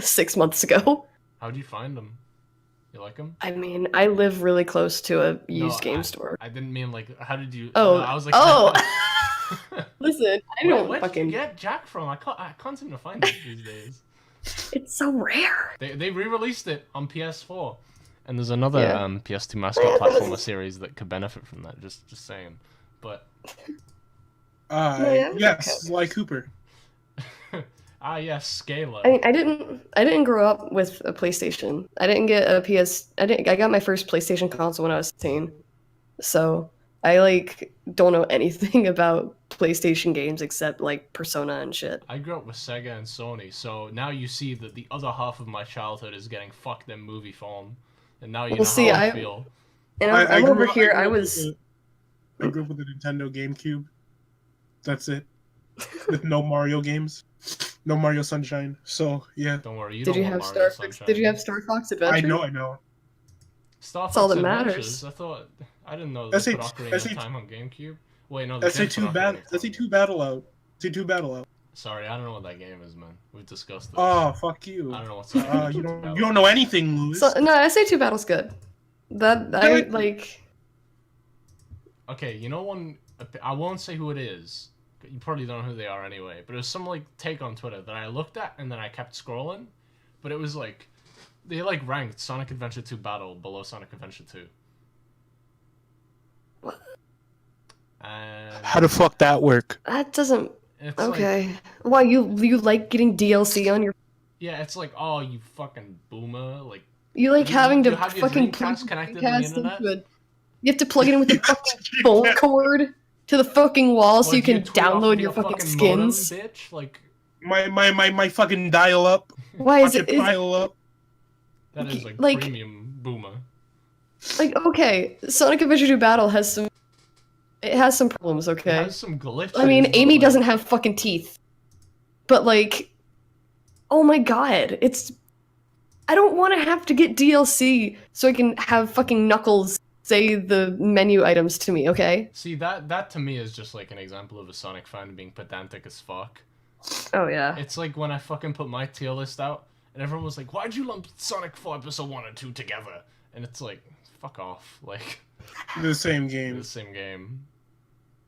6 months ago. how'd you find them? You like them? I mean, I live really close to a used game store. I didn't mean like. How did you? Oh, no, I was like. oh. Listen, I don't Where fucking. did you get Jack from? I can't seem to find it these days. It's so rare. They re-released it on PS4, and there's another PS2 mascot Yeah, platformer series that could benefit from that. Just saying, but. Yes, Sly Cooper. Yes, Scalar. I mean, I didn't grow up with a PlayStation. I didn't get a PS. I got my first PlayStation console when I was 16. So I like don't know anything about PlayStation games except like Persona and shit. I grew up with Sega and Sony, so now you see that the other half of my childhood is getting fucked in movie form, and now you know how I feel. And I'm over here. I grew up with a Nintendo GameCube. That's it. With no Mario games, no Mario Sunshine. So yeah. Don't worry. Did you have Star Fox? Did you have Star Fox Adventure? I know. Star Fox That's all that Adventures. matters. I didn't know they put Ocarina of Time on GameCube. Wait, no. That's a two battle out. Sorry, I don't know what that game is, man. We've discussed this. Oh, fuck you. I don't know what's you don't know anything, Lewis. So, no, SA2 Battle's good. I like. Okay, you know one. I won't say who it is. You probably don't know who they are anyway. But it was some like take on Twitter that I looked at and then I kept scrolling. But it was like they like ranked Sonic Adventure 2 Battle below Sonic Adventure 2. What? And how the fuck that work? That doesn't. It's okay. Like, why you like getting DLC on your? Yeah, it's like, oh, you fucking boomer, like. You like having to have fucking Dreamcast connected to the internet. You have to plug it in with the fucking phone cord to the fucking wall so you can download your fucking skins. Modem, bitch? Like my fucking dial up. Why is it? Dial up. That is like premium boomer. Like, okay, Sonic Adventure 2 Battle has some. It has some problems, okay? It has some glitches. I mean, Amy doesn't have fucking teeth. But, like, oh my god, it's... I don't want to have to get DLC so I can have fucking Knuckles say the menu items to me, okay? See, that to me is just, like, an example of a Sonic fan being pedantic as fuck. Oh, yeah. It's like when I fucking put my tier list out, and everyone was like, why'd you lump Sonic 4 Episode 1 and 2 together? And it's like, fuck off, like... The same game. The same game.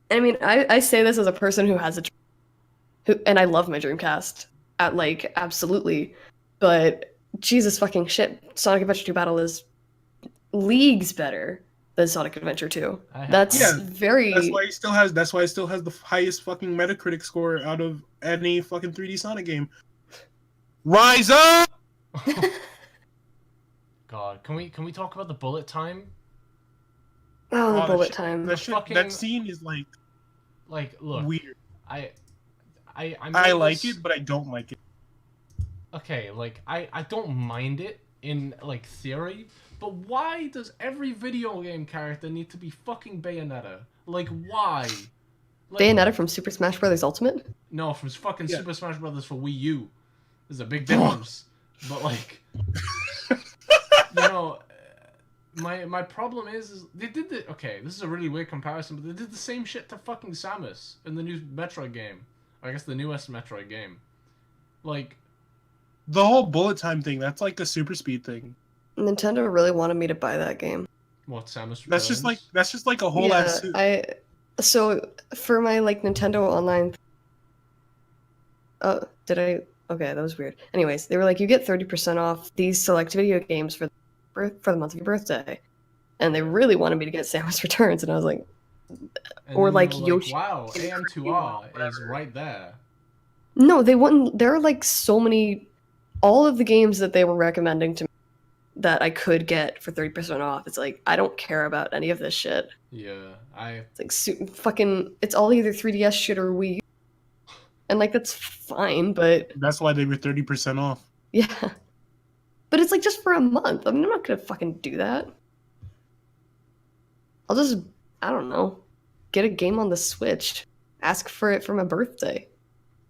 I mean, I say this as a person who has and I love my Dreamcast. Like, absolutely. But, Jesus fucking shit, Sonic Adventure 2 Battle is leagues better than Sonic Adventure 2. That's very... That's why it still has the highest fucking Metacritic score out of any fucking 3D Sonic game. Rise up! God, can we talk about the bullet time? Oh, the bullet time. That scene is like look, weird. I like it, but I don't like it. Okay, like I don't mind it in like theory, but why does every video game character need to be fucking Bayonetta? Like why? Like, Bayonetta from Super Smash Bros. Ultimate? No, from fucking Super Smash Bros. For Wii U. There's a big difference. But like, you know. My problem is they did okay, this is a really weird comparison, but they did the same shit to fucking Samus in the new Metroid game. I guess the newest Metroid game. Like the whole bullet time thing, that's like a super speed thing. Nintendo really wanted me to buy that game. What, Samus Returns? That's just like a whole ass so for my like Nintendo Online okay, that was weird. Anyways, they were like, you get 30% off these select video games for the month of your birthday, and they really wanted me to get Samus Returns, and I was like, or like Yoshi. Wow, AM2R is right there. No, they wouldn't. There are like so many, all of the games that they were recommending to me that I could get for 30% off. It's like I don't care about any of this shit. Yeah, It's like fucking. It's all either 3DS shit or Wii, and like that's fine, but that's why they were 30% off. Yeah. But it's like just for a month. I mean, I'm not gonna fucking do that. I'll just, I don't know, get a game on the Switch. Ask for it for my birthday.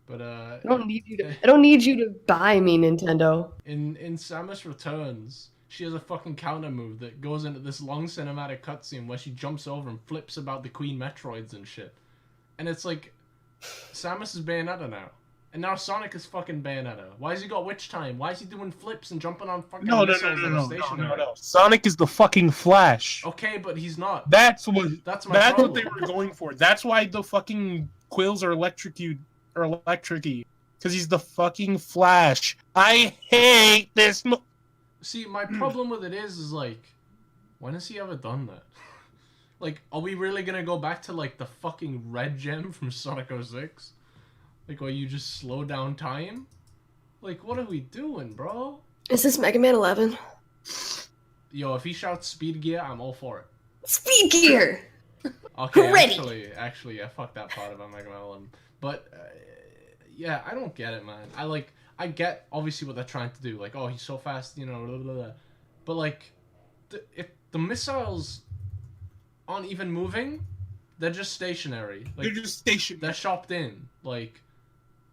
But I don't need you to buy me, Nintendo. In Samus Returns, she has a fucking counter move that goes into this long cinematic cutscene where she jumps over and flips about the Queen Metroids and shit. And it's like, Samus is Bayonetta now. And now Sonic is fucking Bayonetta. Why has he got witch time? Why is he doing flips and jumping on fucking missiles that are stationary? No. Sonic is the fucking Flash. Okay, but he's not. That's my what problem. they were going for. That's why the fucking quills are electric-y. Because he's the fucking Flash. I hate this. See, my problem with it is like, when has he ever done that? Like, are we really gonna go back to like the fucking red gem from Sonic 06? Like, where you just slow down time? Like, what are we doing, bro? Is this Mega Man 11? Yo, if he shouts Speed Gear, I'm all for it. Speed Gear! Okay, Ready. actually, yeah, fuck that part about Mega Man 11. But, yeah, I don't get it, man. I get, obviously, what they're trying to do. Like, oh, he's so fast, you know, blah, blah, blah. But, like, if the missiles aren't even moving, they're just stationary. Like, They're just stationary. They're shopped in. Like,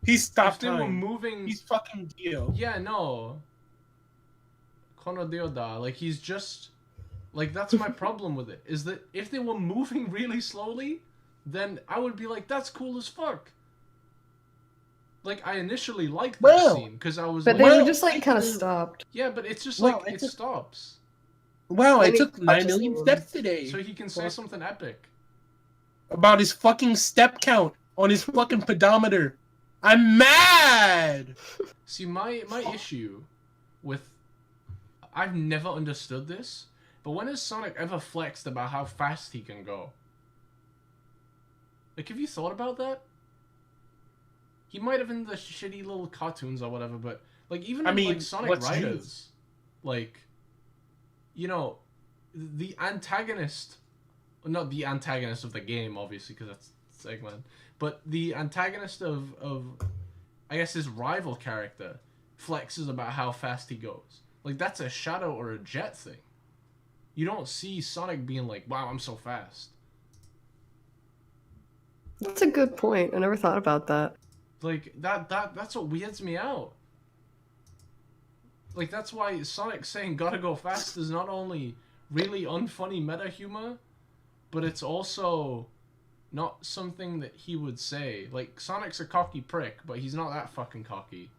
he's stopped if they were moving... He's fucking Dio. Yeah, no. Kono Dioda. Like, he's just... Like, that's my problem with it. Is that if they were moving really slowly, then I would be like, that's cool as fuck. Like, I initially liked that scene, because I was But like... they were just, like, kind of stopped. Yeah, but it's just, like, it stops. Wow, I took 9 touches million them. steps today. So he can say something epic. About his fucking step count on his fucking pedometer. I'm mad! See, my issue with... I've never understood this, but when has Sonic ever flexed about how fast he can go? Like, have you thought about that? He might have in the shitty little cartoons or whatever, but, like, even in, like, Sonic Riders, like, you know, the antagonist... Not the antagonist of the game, obviously, because that's Eggman. But the antagonist of, I guess, his rival character flexes about how fast he goes. Like, that's a Shadow or a Jet thing. You don't see Sonic being like, wow, I'm so fast. That's a good point. I never thought about that. Like, that's what weirds me out. Like, that's why Sonic saying gotta go fast is not only really unfunny meta humor, but it's also not something that he would say. Like, Sonic's a cocky prick, but he's not that fucking cocky.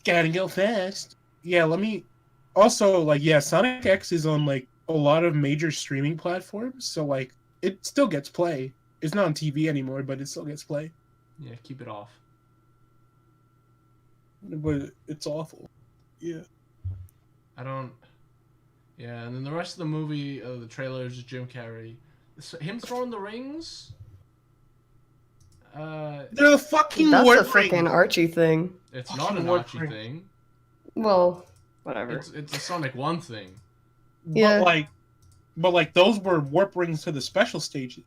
Gotta go fast. Yeah, let me... Also, like, yeah, Sonic X is on, like, a lot of major streaming platforms, so, like, it still gets play. It's not on TV anymore, but it still gets play. Yeah, keep it off. But it's awful. Yeah. I don't... Yeah, and then the rest of the movie, the trailer is just Jim Carrey. So, him throwing the rings? They're the fucking That's warp a freaking Archie thing. It's Fucking not an warp Archie ring. thing. Well, whatever. It's a Sonic 1 thing. Yeah. But like those were warp rings to the special stages.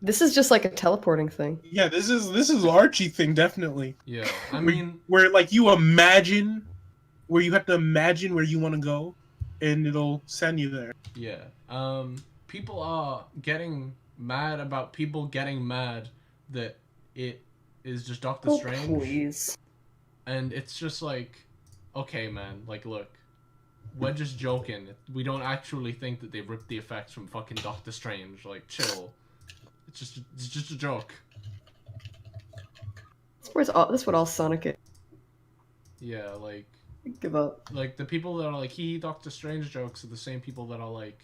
This is just like a teleporting thing. Yeah, this is Archie thing definitely. Yeah, I mean... Where like you imagine, where you have to imagine where you want to go, and it'll send you there. Yeah. People are getting mad about people getting mad that it is just Doctor Strange. Please. And it's just like, okay, man, like, look, we're just joking. We don't actually think that they ripped the effects from fucking Doctor Strange. Like, chill. It's just a joke. That's what all Sonic is. Yeah, like... Give up. Like, the people that are like, Doctor Strange jokes are the same people that are like...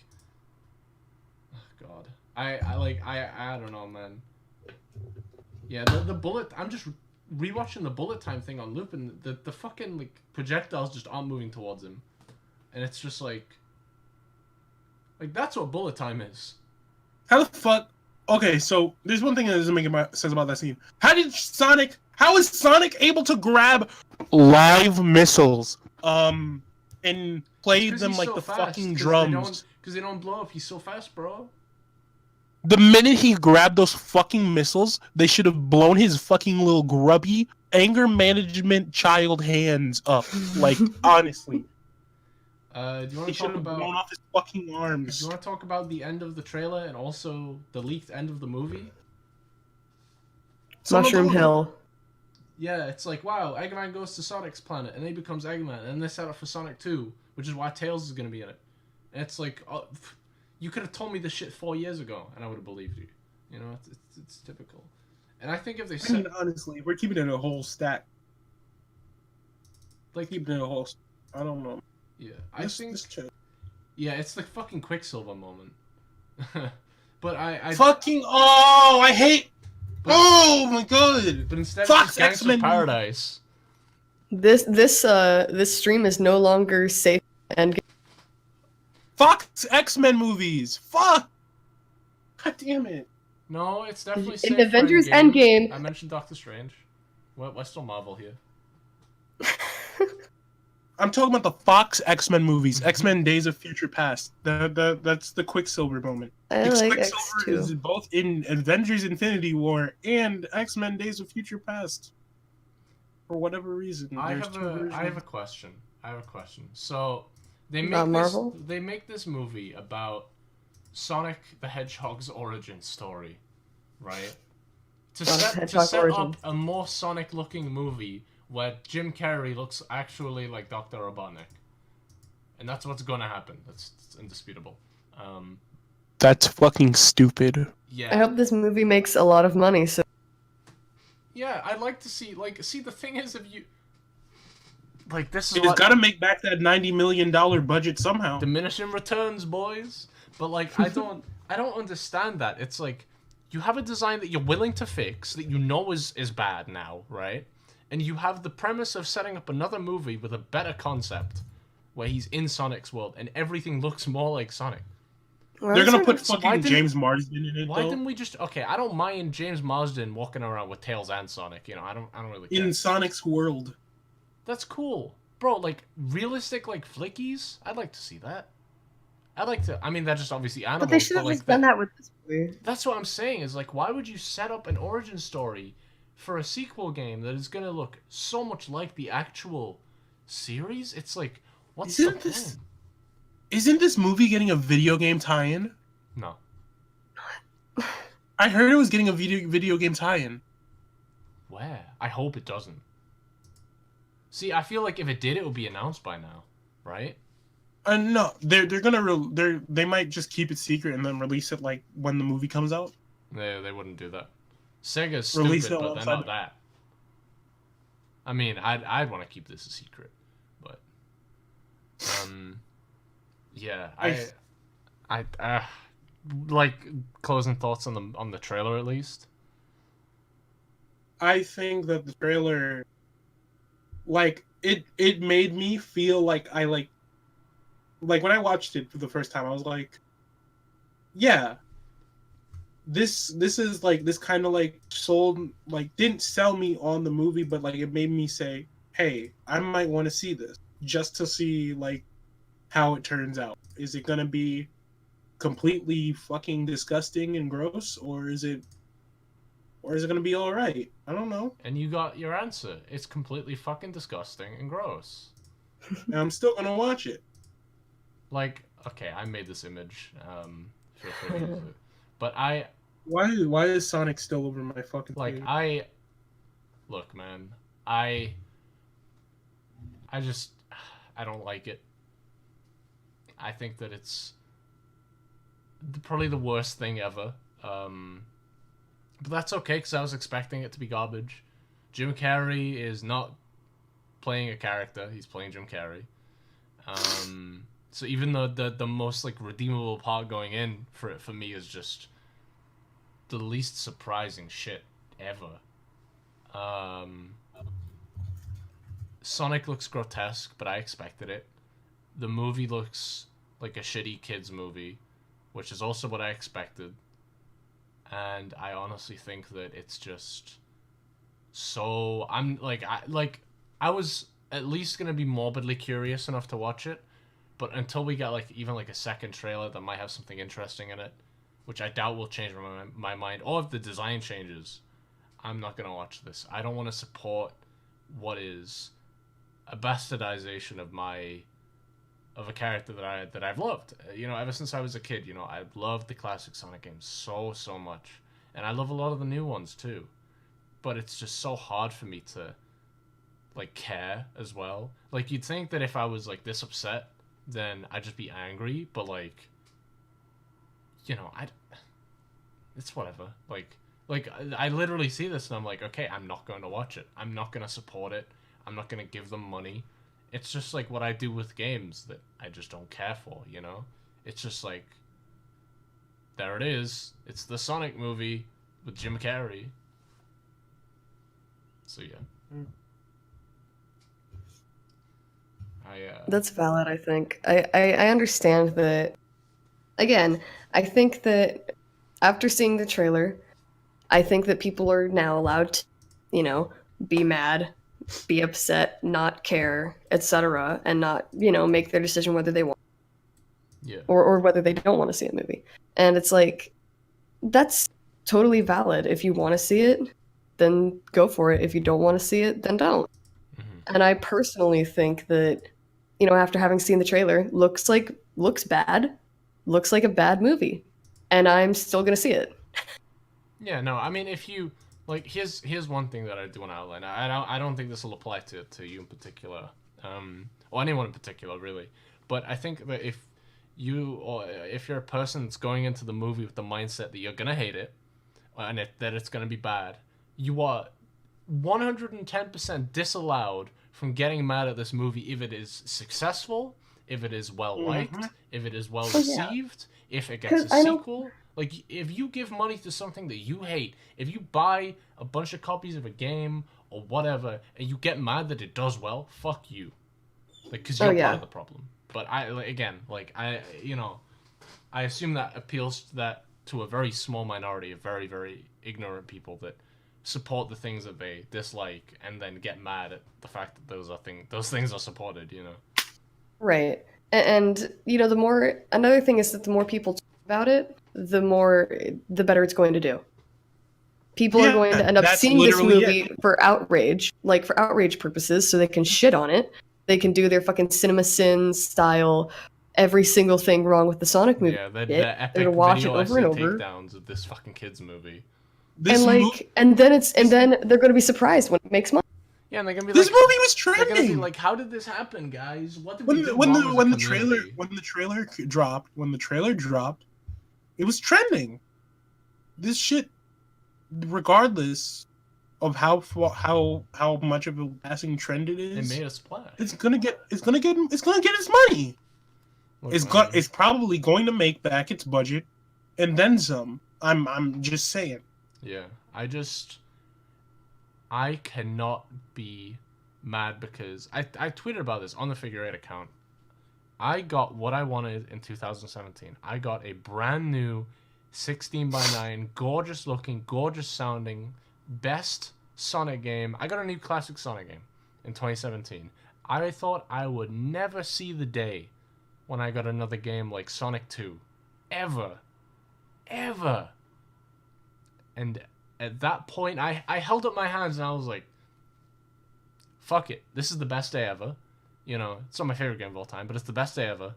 Oh, God. I don't know, man. Yeah, the bullet... I'm just rewatching the bullet time thing on loop, and the fucking, like, projectiles just aren't moving towards him. And it's just like... Like, that's what bullet time is. How the fuck... Okay, so there's one thing that doesn't make sense about that scene. How is Sonic able to grab live missiles, and play them like the fucking drums? Because they don't blow up. He's so fast, bro. The minute he grabbed those fucking missiles, they should have blown his fucking little grubby anger management child hands up. Like, honestly. Do you want He to should talk have about... blown off his fucking arms. Do you want to talk about the end of the trailer and also the leaked end of the movie? Mushroom Hill. Yeah, it's like, wow, Eggman goes to Sonic's planet, and then he becomes Eggman, and then they set up for Sonic 2, which is why Tails is going to be in it. And it's like, you could have told me this shit 4 years ago, and I would have believed you. You know, it's typical. And I think if they I mean, set, honestly, we're keeping it a whole stack. like, Keeping it a whole. I don't know. yeah, This chick. yeah, it's the fucking Quicksilver moment. But I Fucking I hate. but, Oh my god. but instead Fox it's Gangster X-Men Paradise. This stream is no longer safe and Fox X-Men movies. Fuck. God damn it. No, it's definitely in safe for Avengers Endgame. Endgame. I mentioned Doctor Strange. We're still Marvel here. I'm talking about the Fox X-Men movies. X-Men Days of Future Past. That's the Quicksilver moment. I Because like Quicksilver is X2. both in Avengers Infinity War and X-Men Days of Future Past. For whatever reason. I There's have two versions. I have a question. So they About make this Marvel? they make this movie about Sonic the Hedgehog's origin story, right? To Sonic the set Hedgehog up origins. a more Sonic looking movie where Jim Carrey looks actually like Dr. Robotnik. And that's what's gonna happen. That's indisputable. That's fucking stupid. I Yeah. hope this movie makes a lot of money. So Yeah, I'd like to see the thing is if you like this is It's what got to make back that $90 million budget somehow. diminishing returns, boys. But like I don't understand that. It's like you have a design that you're willing to fix that you know is bad now, right? And you have the premise of setting up another movie with a better concept where he's in Sonic's world and everything looks more like Sonic. They're gonna put So why fucking didn't- James Marsden in it. Why though. didn't we just okay, I don't mind James Marsden walking around with Tails and Sonic, I don't really care. In Sonic's world? That's cool. Bro, like realistic like flickies? I'd like to see that. I'd like to I mean that's just obviously animals, but they should have like like done that with this movie. That's what I'm saying is like why would you set up an origin story for a sequel game that is gonna look so much like the actual series? It's like what's Isn't the this- point? Isn't this movie getting a video game tie-in? No. I heard it was getting a video game tie-in. Where? I hope it doesn't. See, I feel like if it did, it would be announced by now, right? No, they're gonna they might just keep it secret and then release it like when the movie comes out. They wouldn't do that. Sega's Release stupid, it but they're alongside not that. I mean, I'd want to keep this a secret, but yeah, I like closing thoughts on the trailer at least. I think that the trailer, like it made me feel like I like when I watched it for the first time, I was like, yeah, this is like this kind of like sold like didn't sell me on the movie, but like it made me say, hey, I might want to see this just to see like how it turns out. Is it gonna be completely fucking disgusting and gross, or is it gonna be all right? I don't know. And you got your answer. It's completely fucking disgusting and gross. And I'm still gonna watch it. Like, okay, I made this image. Feel free to use it. But Why is Sonic still over my fucking like page? look, man. I just I don't like it. I think that it's probably the worst thing ever. But that's okay because I was expecting it to be garbage. Jim Carrey is not playing a character; he's playing Jim Carrey. So even though the most like redeemable part going in for me is just the least surprising shit ever. Sonic looks grotesque, but I expected it. The movie looks like a shitty kids movie, which is also what I expected. And I honestly think that it's just so I was at least gonna be morbidly curious enough to watch it, but until we got like even like a second trailer that might have something interesting in it, which I doubt will change my mind, or if the design changes, I'm not gonna watch this. I don't want to support what is a bastardization of a character that I've loved. Ever since I was a kid, I've loved the classic Sonic games so much. And I love a lot of the new ones too. But it's just so hard for me to like care as well. Like you'd think that if I was like this upset, then I'd just be angry, but like it's whatever. Like Like, I literally see this and I'm like, okay, I'm not going to watch it. I'm not going to support it. I'm not going to give them money. It's just like what I do with games that I just don't care for, you know? It's just like, there it is. It's the Sonic movie with Jim Carrey. So, yeah. That's valid, I think. I understand that. Again, I think that after seeing the trailer, I think that people are now allowed to, be mad, be upset, not care, etc., and not, make their decision whether they want Yeah. or whether they don't want to see a movie. And it's like, that's totally valid. If you want to see it, then go for it. If you don't want to see it, then don't. Mm-hmm. And I personally think that, after having seen the trailer, looks bad, looks like a bad movie, and I'm still gonna see it. Yeah, no, I mean, if you like, here's one thing that I do want to outline. I don't think this will apply to you in particular, or anyone in particular, really. But I think that if you're a person that's going into the movie with the mindset that you're gonna hate it, and that it's gonna be bad, you are 110% disallowed from getting mad at this movie if it is successful, if it is well liked, if it is well received, if it gets a sequel. Like, if you give money to something that you hate, if you buy a bunch of copies of a game or whatever, and you get mad that it does well, fuck you. Like, because you're part of the problem. But I assume that appeals to a very small minority of very, very ignorant people that support the things that they dislike and then get mad at the fact that those things are supported, Right. And another thing is that the more people talk about it, the better it's going to do. People are going to end up seeing this movie for outrage purposes, so they can shit on it. They can do their fucking CinemaSins style every single thing wrong with the Sonic movie. Yeah, the epic watch video it over and over. takedowns of this fucking kids movie. And then they're going to be surprised when it makes money. Yeah, and they're gonna be this like, movie was trending. They're gonna be like, how did this happen, guys? What did when we do when wrong the as a when the community? when the trailer dropped, it was trending. This shit, regardless of how much of a passing trend it is, it made a splash. It's gonna get its money. Look, It's probably going to make back its budget, and then some. I'm just saying. Yeah, I cannot be mad because I tweeted about this on the Figure 8 account. I got what I wanted in 2017. I got a brand new 16:9, gorgeous looking, gorgeous sounding, best Sonic game. I got a new classic Sonic game in 2017. I thought I would never see the day when I got another game like Sonic 2. Ever. And at that point, I held up my hands and I was like, fuck it. This is the best day ever. It's not my favorite game of all time, but it's the best day ever.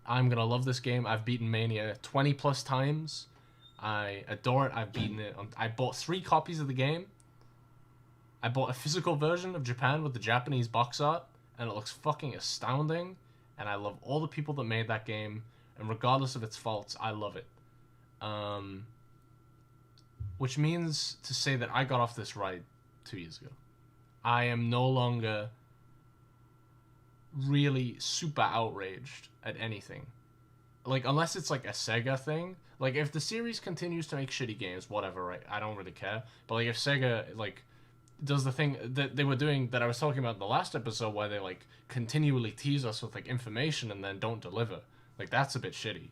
I'm going to love this game. I've beaten Mania 20 plus times. I adore it. I've beaten it. I bought 3 copies of the game. I bought a physical version of Japan with the Japanese box art, and it looks fucking astounding. And I love all the people that made that game, and regardless of its faults, I love it. Which means to say that I got off this ride 2 years ago. I am no longer really super outraged at anything. Like, unless it's like a Sega thing. Like, if the series continues to make shitty games, whatever, right? I don't really care. But like, if Sega does the thing that they were doing that I was talking about in the last episode, where they continually tease us with like information and then don't deliver, like, that's a bit shitty.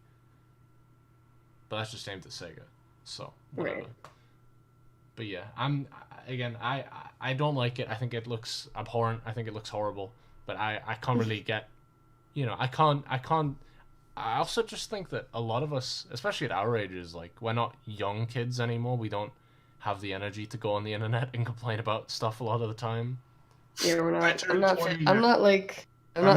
But that's just aimed at Sega, so whatever. Right. But yeah, I don't like it. I think it looks abhorrent. I think it looks horrible. But I can't really get, I can't. I also just think that a lot of us, especially at our ages, like, we're not young kids anymore. We don't have the energy to go on the internet and complain about stuff a lot of the time. Yeah, we're not. I'm not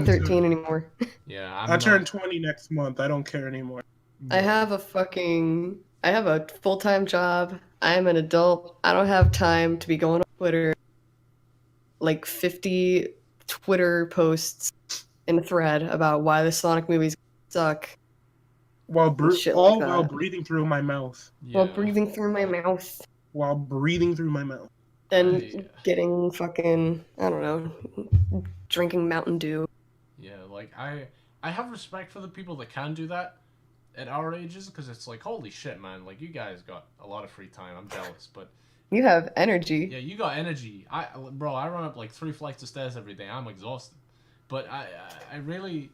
13 anymore. Yeah, I turn 20 next month. I don't care anymore. I have a full-time job. I'm an adult. I don't have time to be going on Twitter, like 50 Twitter posts in a thread about why the Sonic movies suck. Shit like all that. while breathing through my mouth. Yeah. While breathing through my mouth. While breathing through my mouth. And getting fucking, I don't know, drinking Mountain Dew. Yeah, like I have respect for the people that can do that at our ages, because it's like, holy shit, man, like you guys got a lot of free time. I'm jealous, but You have energy. yeah, you got energy. I run up like 3 flights of stairs every day. I'm exhausted, but I really,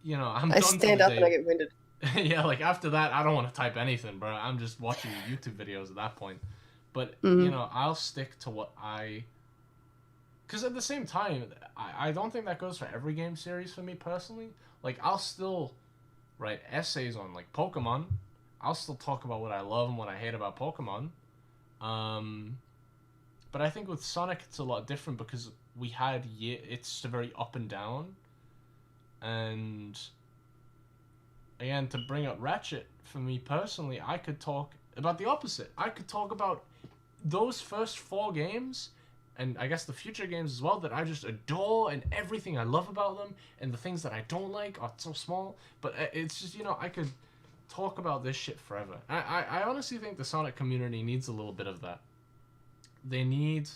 you know, I stand up and I get winded. Yeah, like after that, I don't want to type anything, bro. I'm just watching YouTube videos at that point. But Mhm. you know, I'll stick to what because at the same time, I don't think that goes for every game series for me personally. Like I'll still write essays on like Pokemon. I'll still talk about what I love and what I hate about Pokemon. But I think with Sonic it's a lot different because it's a very up and down. And again, to bring up Ratchet, for me personally, I could talk about the opposite. I could talk about those first 4 games, and I guess the future games as well, that I just adore, and everything I love about them, and the things that I don't like are so small. But it's just, you know, I could talk about this shit forever. I honestly think the Sonic community needs a little bit of that. They need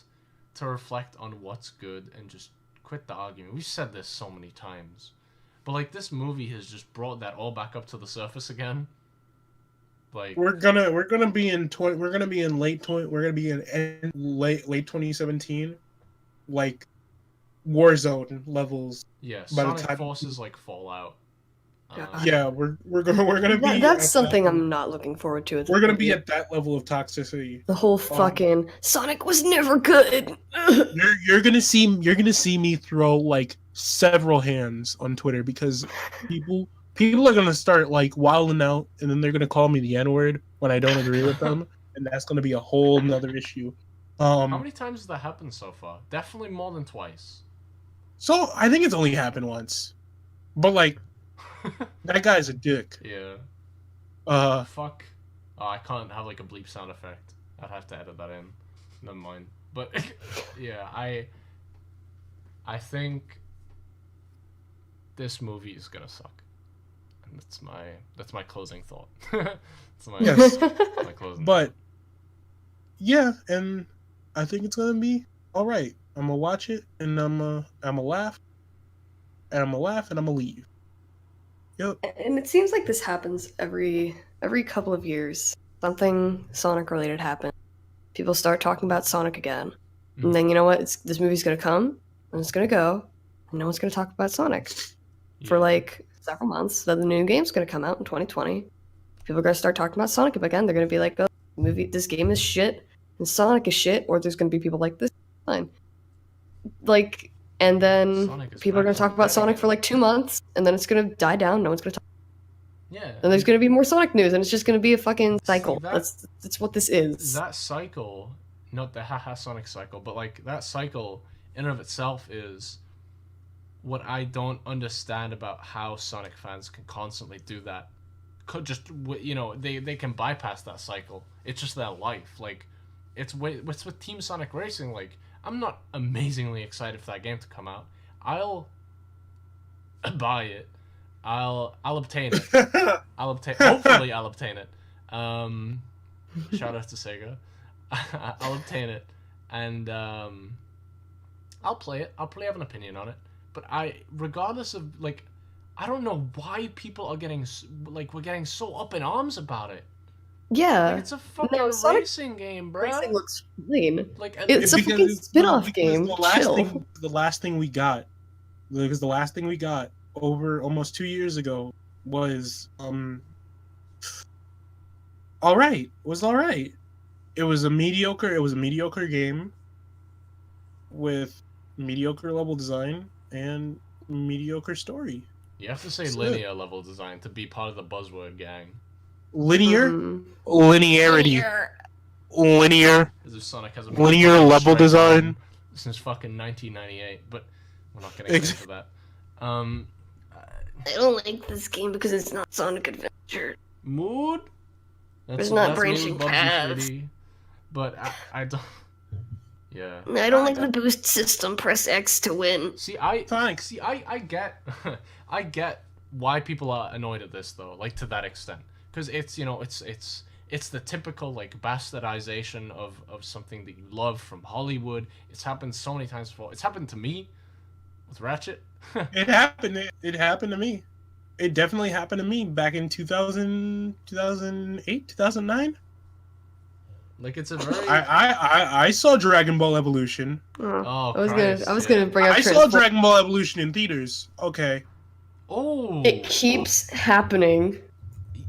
to reflect on what's good and just quit the argument. We've said this so many times. But like this movie has just brought that all back up to the surface again. Like we're gonna be in late 2017, like Warzone levels. Yeah, by the Sonic time Forces like Fallout. Yeah, we're gonna be. That's something I'm not looking forward to. We're gonna be at that level of toxicity. The whole fucking Sonic was never good. You're gonna see me throw like several hands on Twitter because people are gonna start like wilding out, and then they're gonna call me the N-word when I don't agree with them, and that's gonna be a whole nother issue. How many times has that happened so far? Definitely more than twice. So I think it's only happened once, but like that guy's a dick. Yeah. Fuck. Oh, I can't have like a bleep sound effect. I'd have to edit that in. Never mind. But yeah, I think this movie is gonna suck. And that's my closing thought. Yes. My closing But yeah, and I think it's gonna be all right. I'm gonna watch it, and I'm gonna laugh, and I'm gonna leave. Yep. And it seems like this happens every couple of years. Something Sonic related happens. People start talking about Sonic again. And then you know what? This movie's gonna come, and it's gonna go, and no one's gonna talk about Sonic for like several months. Then the new game's gonna come out in 2020. People are gonna start talking about Sonic again. They're gonna be like, "Oh, this game is shit, and Sonic is shit," or there's gonna be people like, "This is fine." Like, and then people are gonna talk about Sonic for like 2 months, and then it's gonna die down. No one's gonna talk. Yeah. And there's gonna be more Sonic news, and it's just gonna be a fucking cycle. See, That's what this is. That cycle, not the haha Sonic cycle, but like that cycle in and of itself is what I don't understand about how Sonic fans can constantly do that. They can bypass that cycle. It's just their life. Like, it's with Team Sonic Racing. Like, I'm not amazingly excited for that game to come out. I'll buy it. I'll obtain it. Hopefully, I'll obtain it. Shout out to Sega. I'll obtain it, and I'll play it. I'll probably have an opinion on it. But regardless of like, I don't know why people are getting we're getting so up in arms about it. Yeah, like, it's a fucking racing game, bro. Racing looks clean. Like it's a fucking spin-off game. The last thing we got over almost 2 years ago was all right. It was all right. It was a mediocre game with mediocre level design and mediocre story. You have to say linear level design to be part of the buzzword gang. Linear? Linearity. Linear. As if Sonic has a linear level design since fucking 1998, but we're not gonna get into that. I don't like this game because it's not Sonic Adventure. Mood? There's not branching paths. But I don't. Yeah. I don't like the boost system. Press X to win. I get, I get why people are annoyed at this though, like to that extent, because it's it's the typical like bastardization of something that you love from Hollywood. It's happened so many times before. It's happened to me with Ratchet. It happened. It happened to me. It definitely happened to me back in 2008, 2009. Like it's a very I saw Dragon Ball Evolution. Oh, I was gonna bring up. I saw Dragon Ball Evolution in theaters. Okay. Oh, It keeps happening.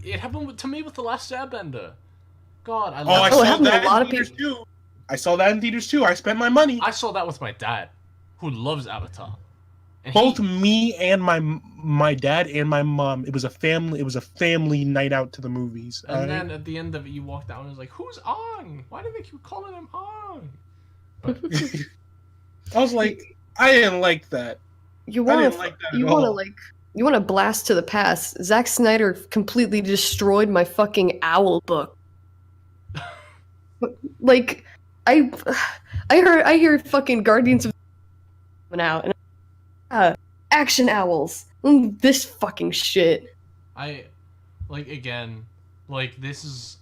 it happened to me with The Last Airbender. God, I Oh, love I it. saw happened to that a lot in of theaters too. I saw that in theaters too. I spent my money. I saw that with my dad, who loves Avatar. And Both me and my dad and my mom. It was a family night out to the movies. And then at the end of it, you walked out and it was like, "Who's Ong? Why do they keep calling him Ong?" But, I was like, I didn't like that. You I want didn't to like that you at want to all. like you want to blast to the past. Zack Snyder completely destroyed my fucking Owl book. Like I hear fucking Guardians of now and action owls. This fucking shit. I like again, like this is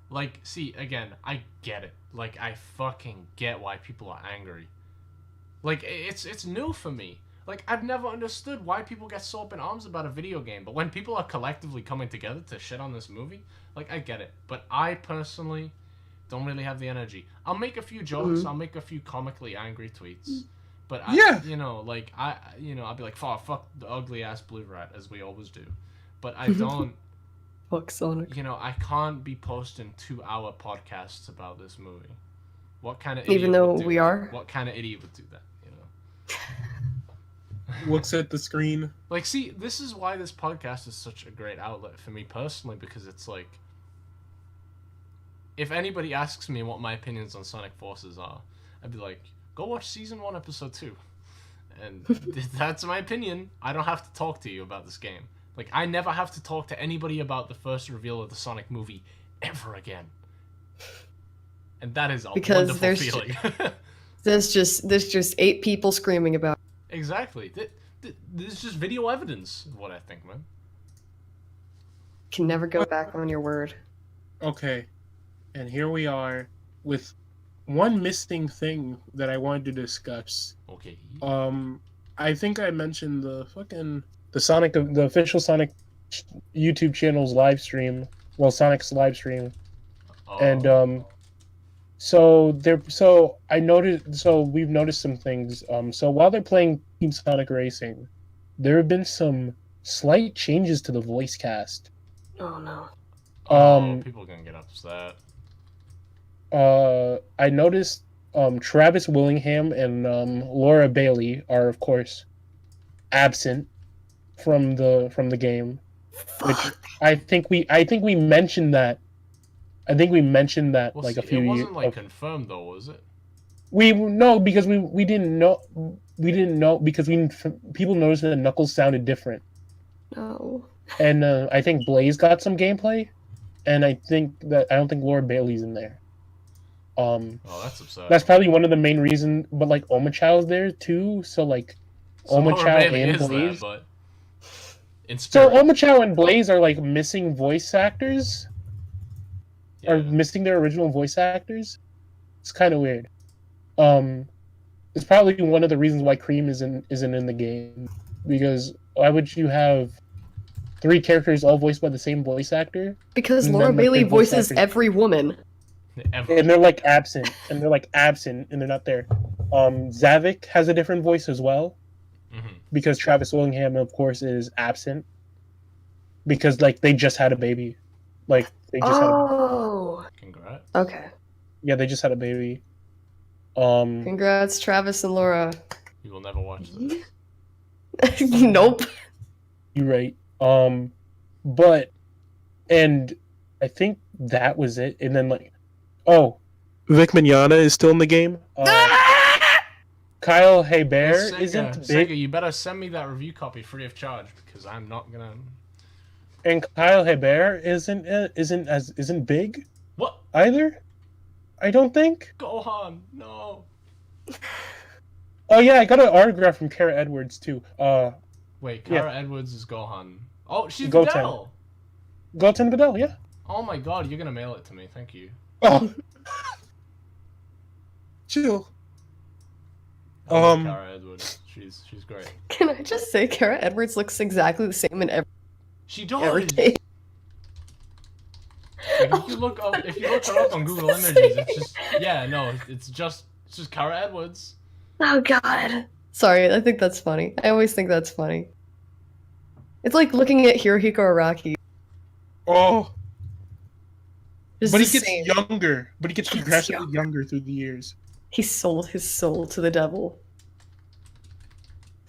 like see again, I get it. Like I fucking get why people are angry. Like it's new for me. Like I've never understood why people get so up in arms about a video game, but when people are collectively coming together to shit on this movie, like I get it. But I personally don't really have the energy. I'll make a few jokes, I'll make a few comically angry tweets. But Yeah. I'll be like, fuck the ugly ass blue rat, as we always do. But I don't, Fuck Sonic. I can't be posting 2-hour podcasts about this movie. What kind of Even though we are? What kind of idiot would do that? Looks at the screen. Like, see, this is why this podcast is such a great outlet for me personally, because it's like, if anybody asks me what my opinions on Sonic Forces are, I'd be like, go watch season 1, episode 2. And that's my opinion. I don't have to talk to you about this game. Like, I never have to talk to anybody about the first reveal of the Sonic movie ever again. And that is a Because wonderful feeling. There's just 8 people screaming about it. Exactly. There's just video evidence of what I think, man. Can never go back on your word. Okay. And here we are with one missing thing that I wanted to discuss. Okay. I think I mentioned the official Sonic YouTube channel's live stream. Well, Sonic's live stream. Oh. And we've noticed some things. So while they're playing Team Sonic Racing, there have been some slight changes to the voice cast. Oh no. People are gonna get upset. I noticed Travis Willingham and Laura Bailey are of course absent from the game. Which I think we mentioned that. I think we mentioned that Well, like see, a few years. It wasn't confirmed though, was it? Because we didn't know because people noticed that Knuckles sounded different. No. And I think Blaze got some gameplay, and I don't think Laura Bailey's in there. Oh, that's upsetting. That's probably one of the main reasons. But like Omachow's there too, so like Omachow and Blaze. But in So spirit, Omachow and Blaze are like missing voice actors. yeah. Are missing their original voice actors. It's kind of weird. It's probably one of the reasons why Cream isn't in the game, because why would you have 3 characters all voiced by the same voice actor? Because And Laura then, like, Bailey their voice voices actors- every woman. And they're like absent, and they're not there. Zavik has a different voice as well, because Travis Willingham, of course, is absent, because like they just had a baby, like they just had Oh. Congrats. Okay. they just had a baby. Congrats, Travis and Laura. You will never watch this. Nope. You're right. But and I think that was it. And then Vic Mignogna is still in the game. Kyle Hebert isn't big. Sega, you better send me that review copy free of charge, because I'm not gonna. And Kyle Hebert isn't big What? either. I don't think. Gohan, no. Oh yeah, I got an autograph from Kara Edwards too. Wait, Yeah. Kara Edwards is Gohan. Oh, she's Goten. Videl! Goten Videl, yeah. Oh my god, you're gonna mail it to me. Thank you. Oh. Chill. I love Kara Edwards. She's great. Can I just say, Kara Edwards looks exactly the same in She does! everything. Like, if you look her up on Google Images, it's just it's just Kara Edwards. Oh god. Sorry, I think that's funny. I always think that's funny. It's like looking at Hirohiko Araki. Oh. Just But he the gets same. younger. But he gets He gets progressively younger through the years. He sold his soul to the devil.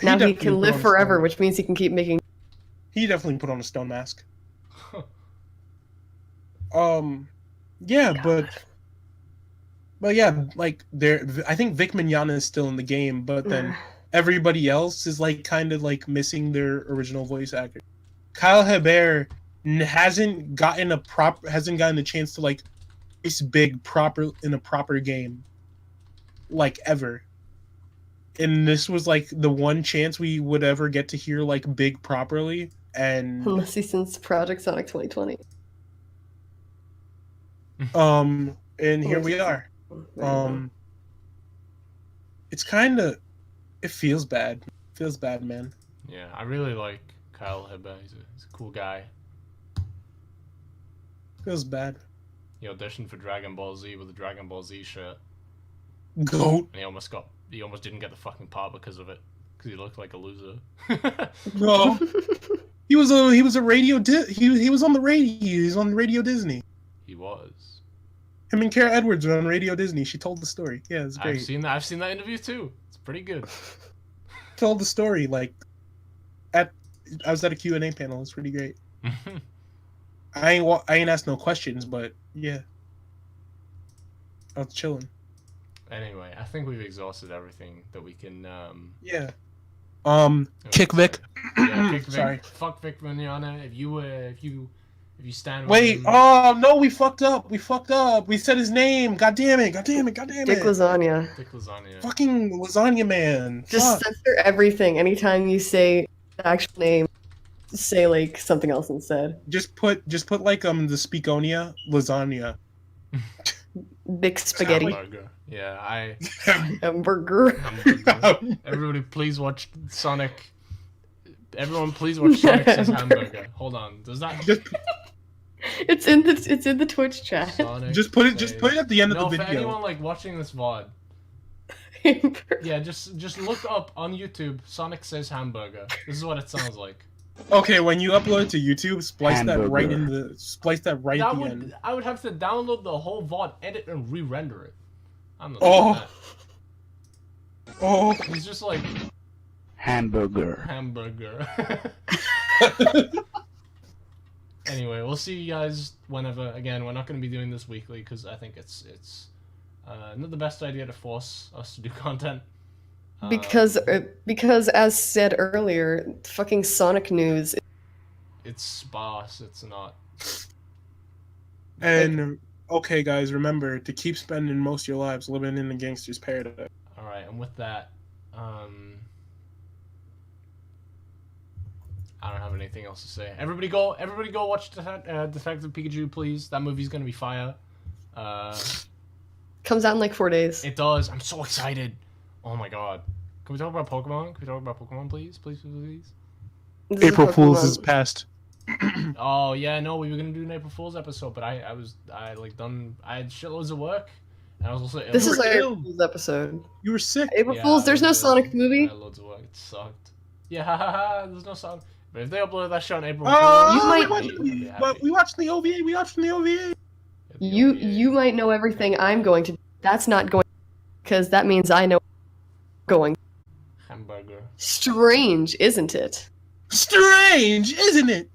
He Now he definitely can put live on a forever, stone- which means he can keep making. He definitely put on a stone mask. Yeah, but yeah, like I think Vic Mignogna is still in the game, but then everybody else is like kind of like missing their original voice actor. Kyle Hebert hasn't gotten a chance to like voice Big in a proper game, like ever. And this was like the one chance we would ever get to hear like Big properly, and Unless he's since Project Sonic 2020. and here we are. It's it feels bad. Feels bad, man. Yeah, I really like Kyle Hebert. He's a cool guy. Feels bad. He auditioned for Dragon Ball Z with a Dragon Ball Z shirt, Goat. and he almost didn't get the fucking part because of it, because he looked like a loser. No. He was a radio he was on the radio. He was on Radio Disney. He was. Him and Kara Edwards were on Radio Disney. She told the story. Yeah, it's great. I've seen that interview too. It's pretty good. Told the story like I was at a Q&A panel. It's pretty great. I ain't asked no questions, but yeah, I was chilling. Anyway, I think we've exhausted everything that we can. Yeah. Kick Vic. Yeah, kick Vic. Sorry. Fuck Vic Mignogna. If you stand. with Wait. him, Oh no, we fucked up. We said his name. God damn it. Dick Lasagna. Dick Lasagna. Fucking lasagna man. Just Fuck. censor everything. Anytime you say the actual name, say like something else instead. Just put like the Speakonia lasagna. Big spaghetti. Hamburger. Yeah, Hamburger. Everybody, please watch Sonic. Everyone, please watch Sonic Says Hamburger. Hold on. Does that? It's in the Twitch chat. Sonic Just put it at the end of the For video. anyone like watching this VOD, yeah, just look up on YouTube. Sonic Says Hamburger. This is what it sounds like. Okay, when you upload it to YouTube, splice that right at the end. I would have to download the whole VOD, edit, and re-render it. I'm not Oh. doing that. Oh. He's just like Hamburger. Anyway, we'll see you guys whenever. Again, we're not going to be doing this weekly because I think it's not the best idea to force us to do content. Because as said earlier, fucking Sonic news. It's sparse. It's not. And okay, guys, remember to keep spending most of your lives living in the gangster's paradise. All right, and with that, I don't have anything else to say. Everybody go watch Detective Pikachu, please. That movie's gonna be fire. Comes out in like 4 days. It does. I'm so excited. Oh my god. Can we talk about Pokemon? Please? Please? This is April a Fool's Pokemon. is past. Oh yeah, no, we were gonna do an April Fool's episode, but I had shitloads of work, and I was also ill. This is were our ill. April Fool's episode. You were sick. April Yeah, Fool's. There's I no was ill. Sonic movie. I had loads of work. It sucked. Yeah, haha. There's no Sonic. But if they upload that show on April Oh, Fool's, You might- I'd be happy. But we watched the OVA. We watched the OVA. The You might know everything I'm going to. That's not going, because that means I know. Going. Hamburger. Strange, isn't it? Strange, isn't it?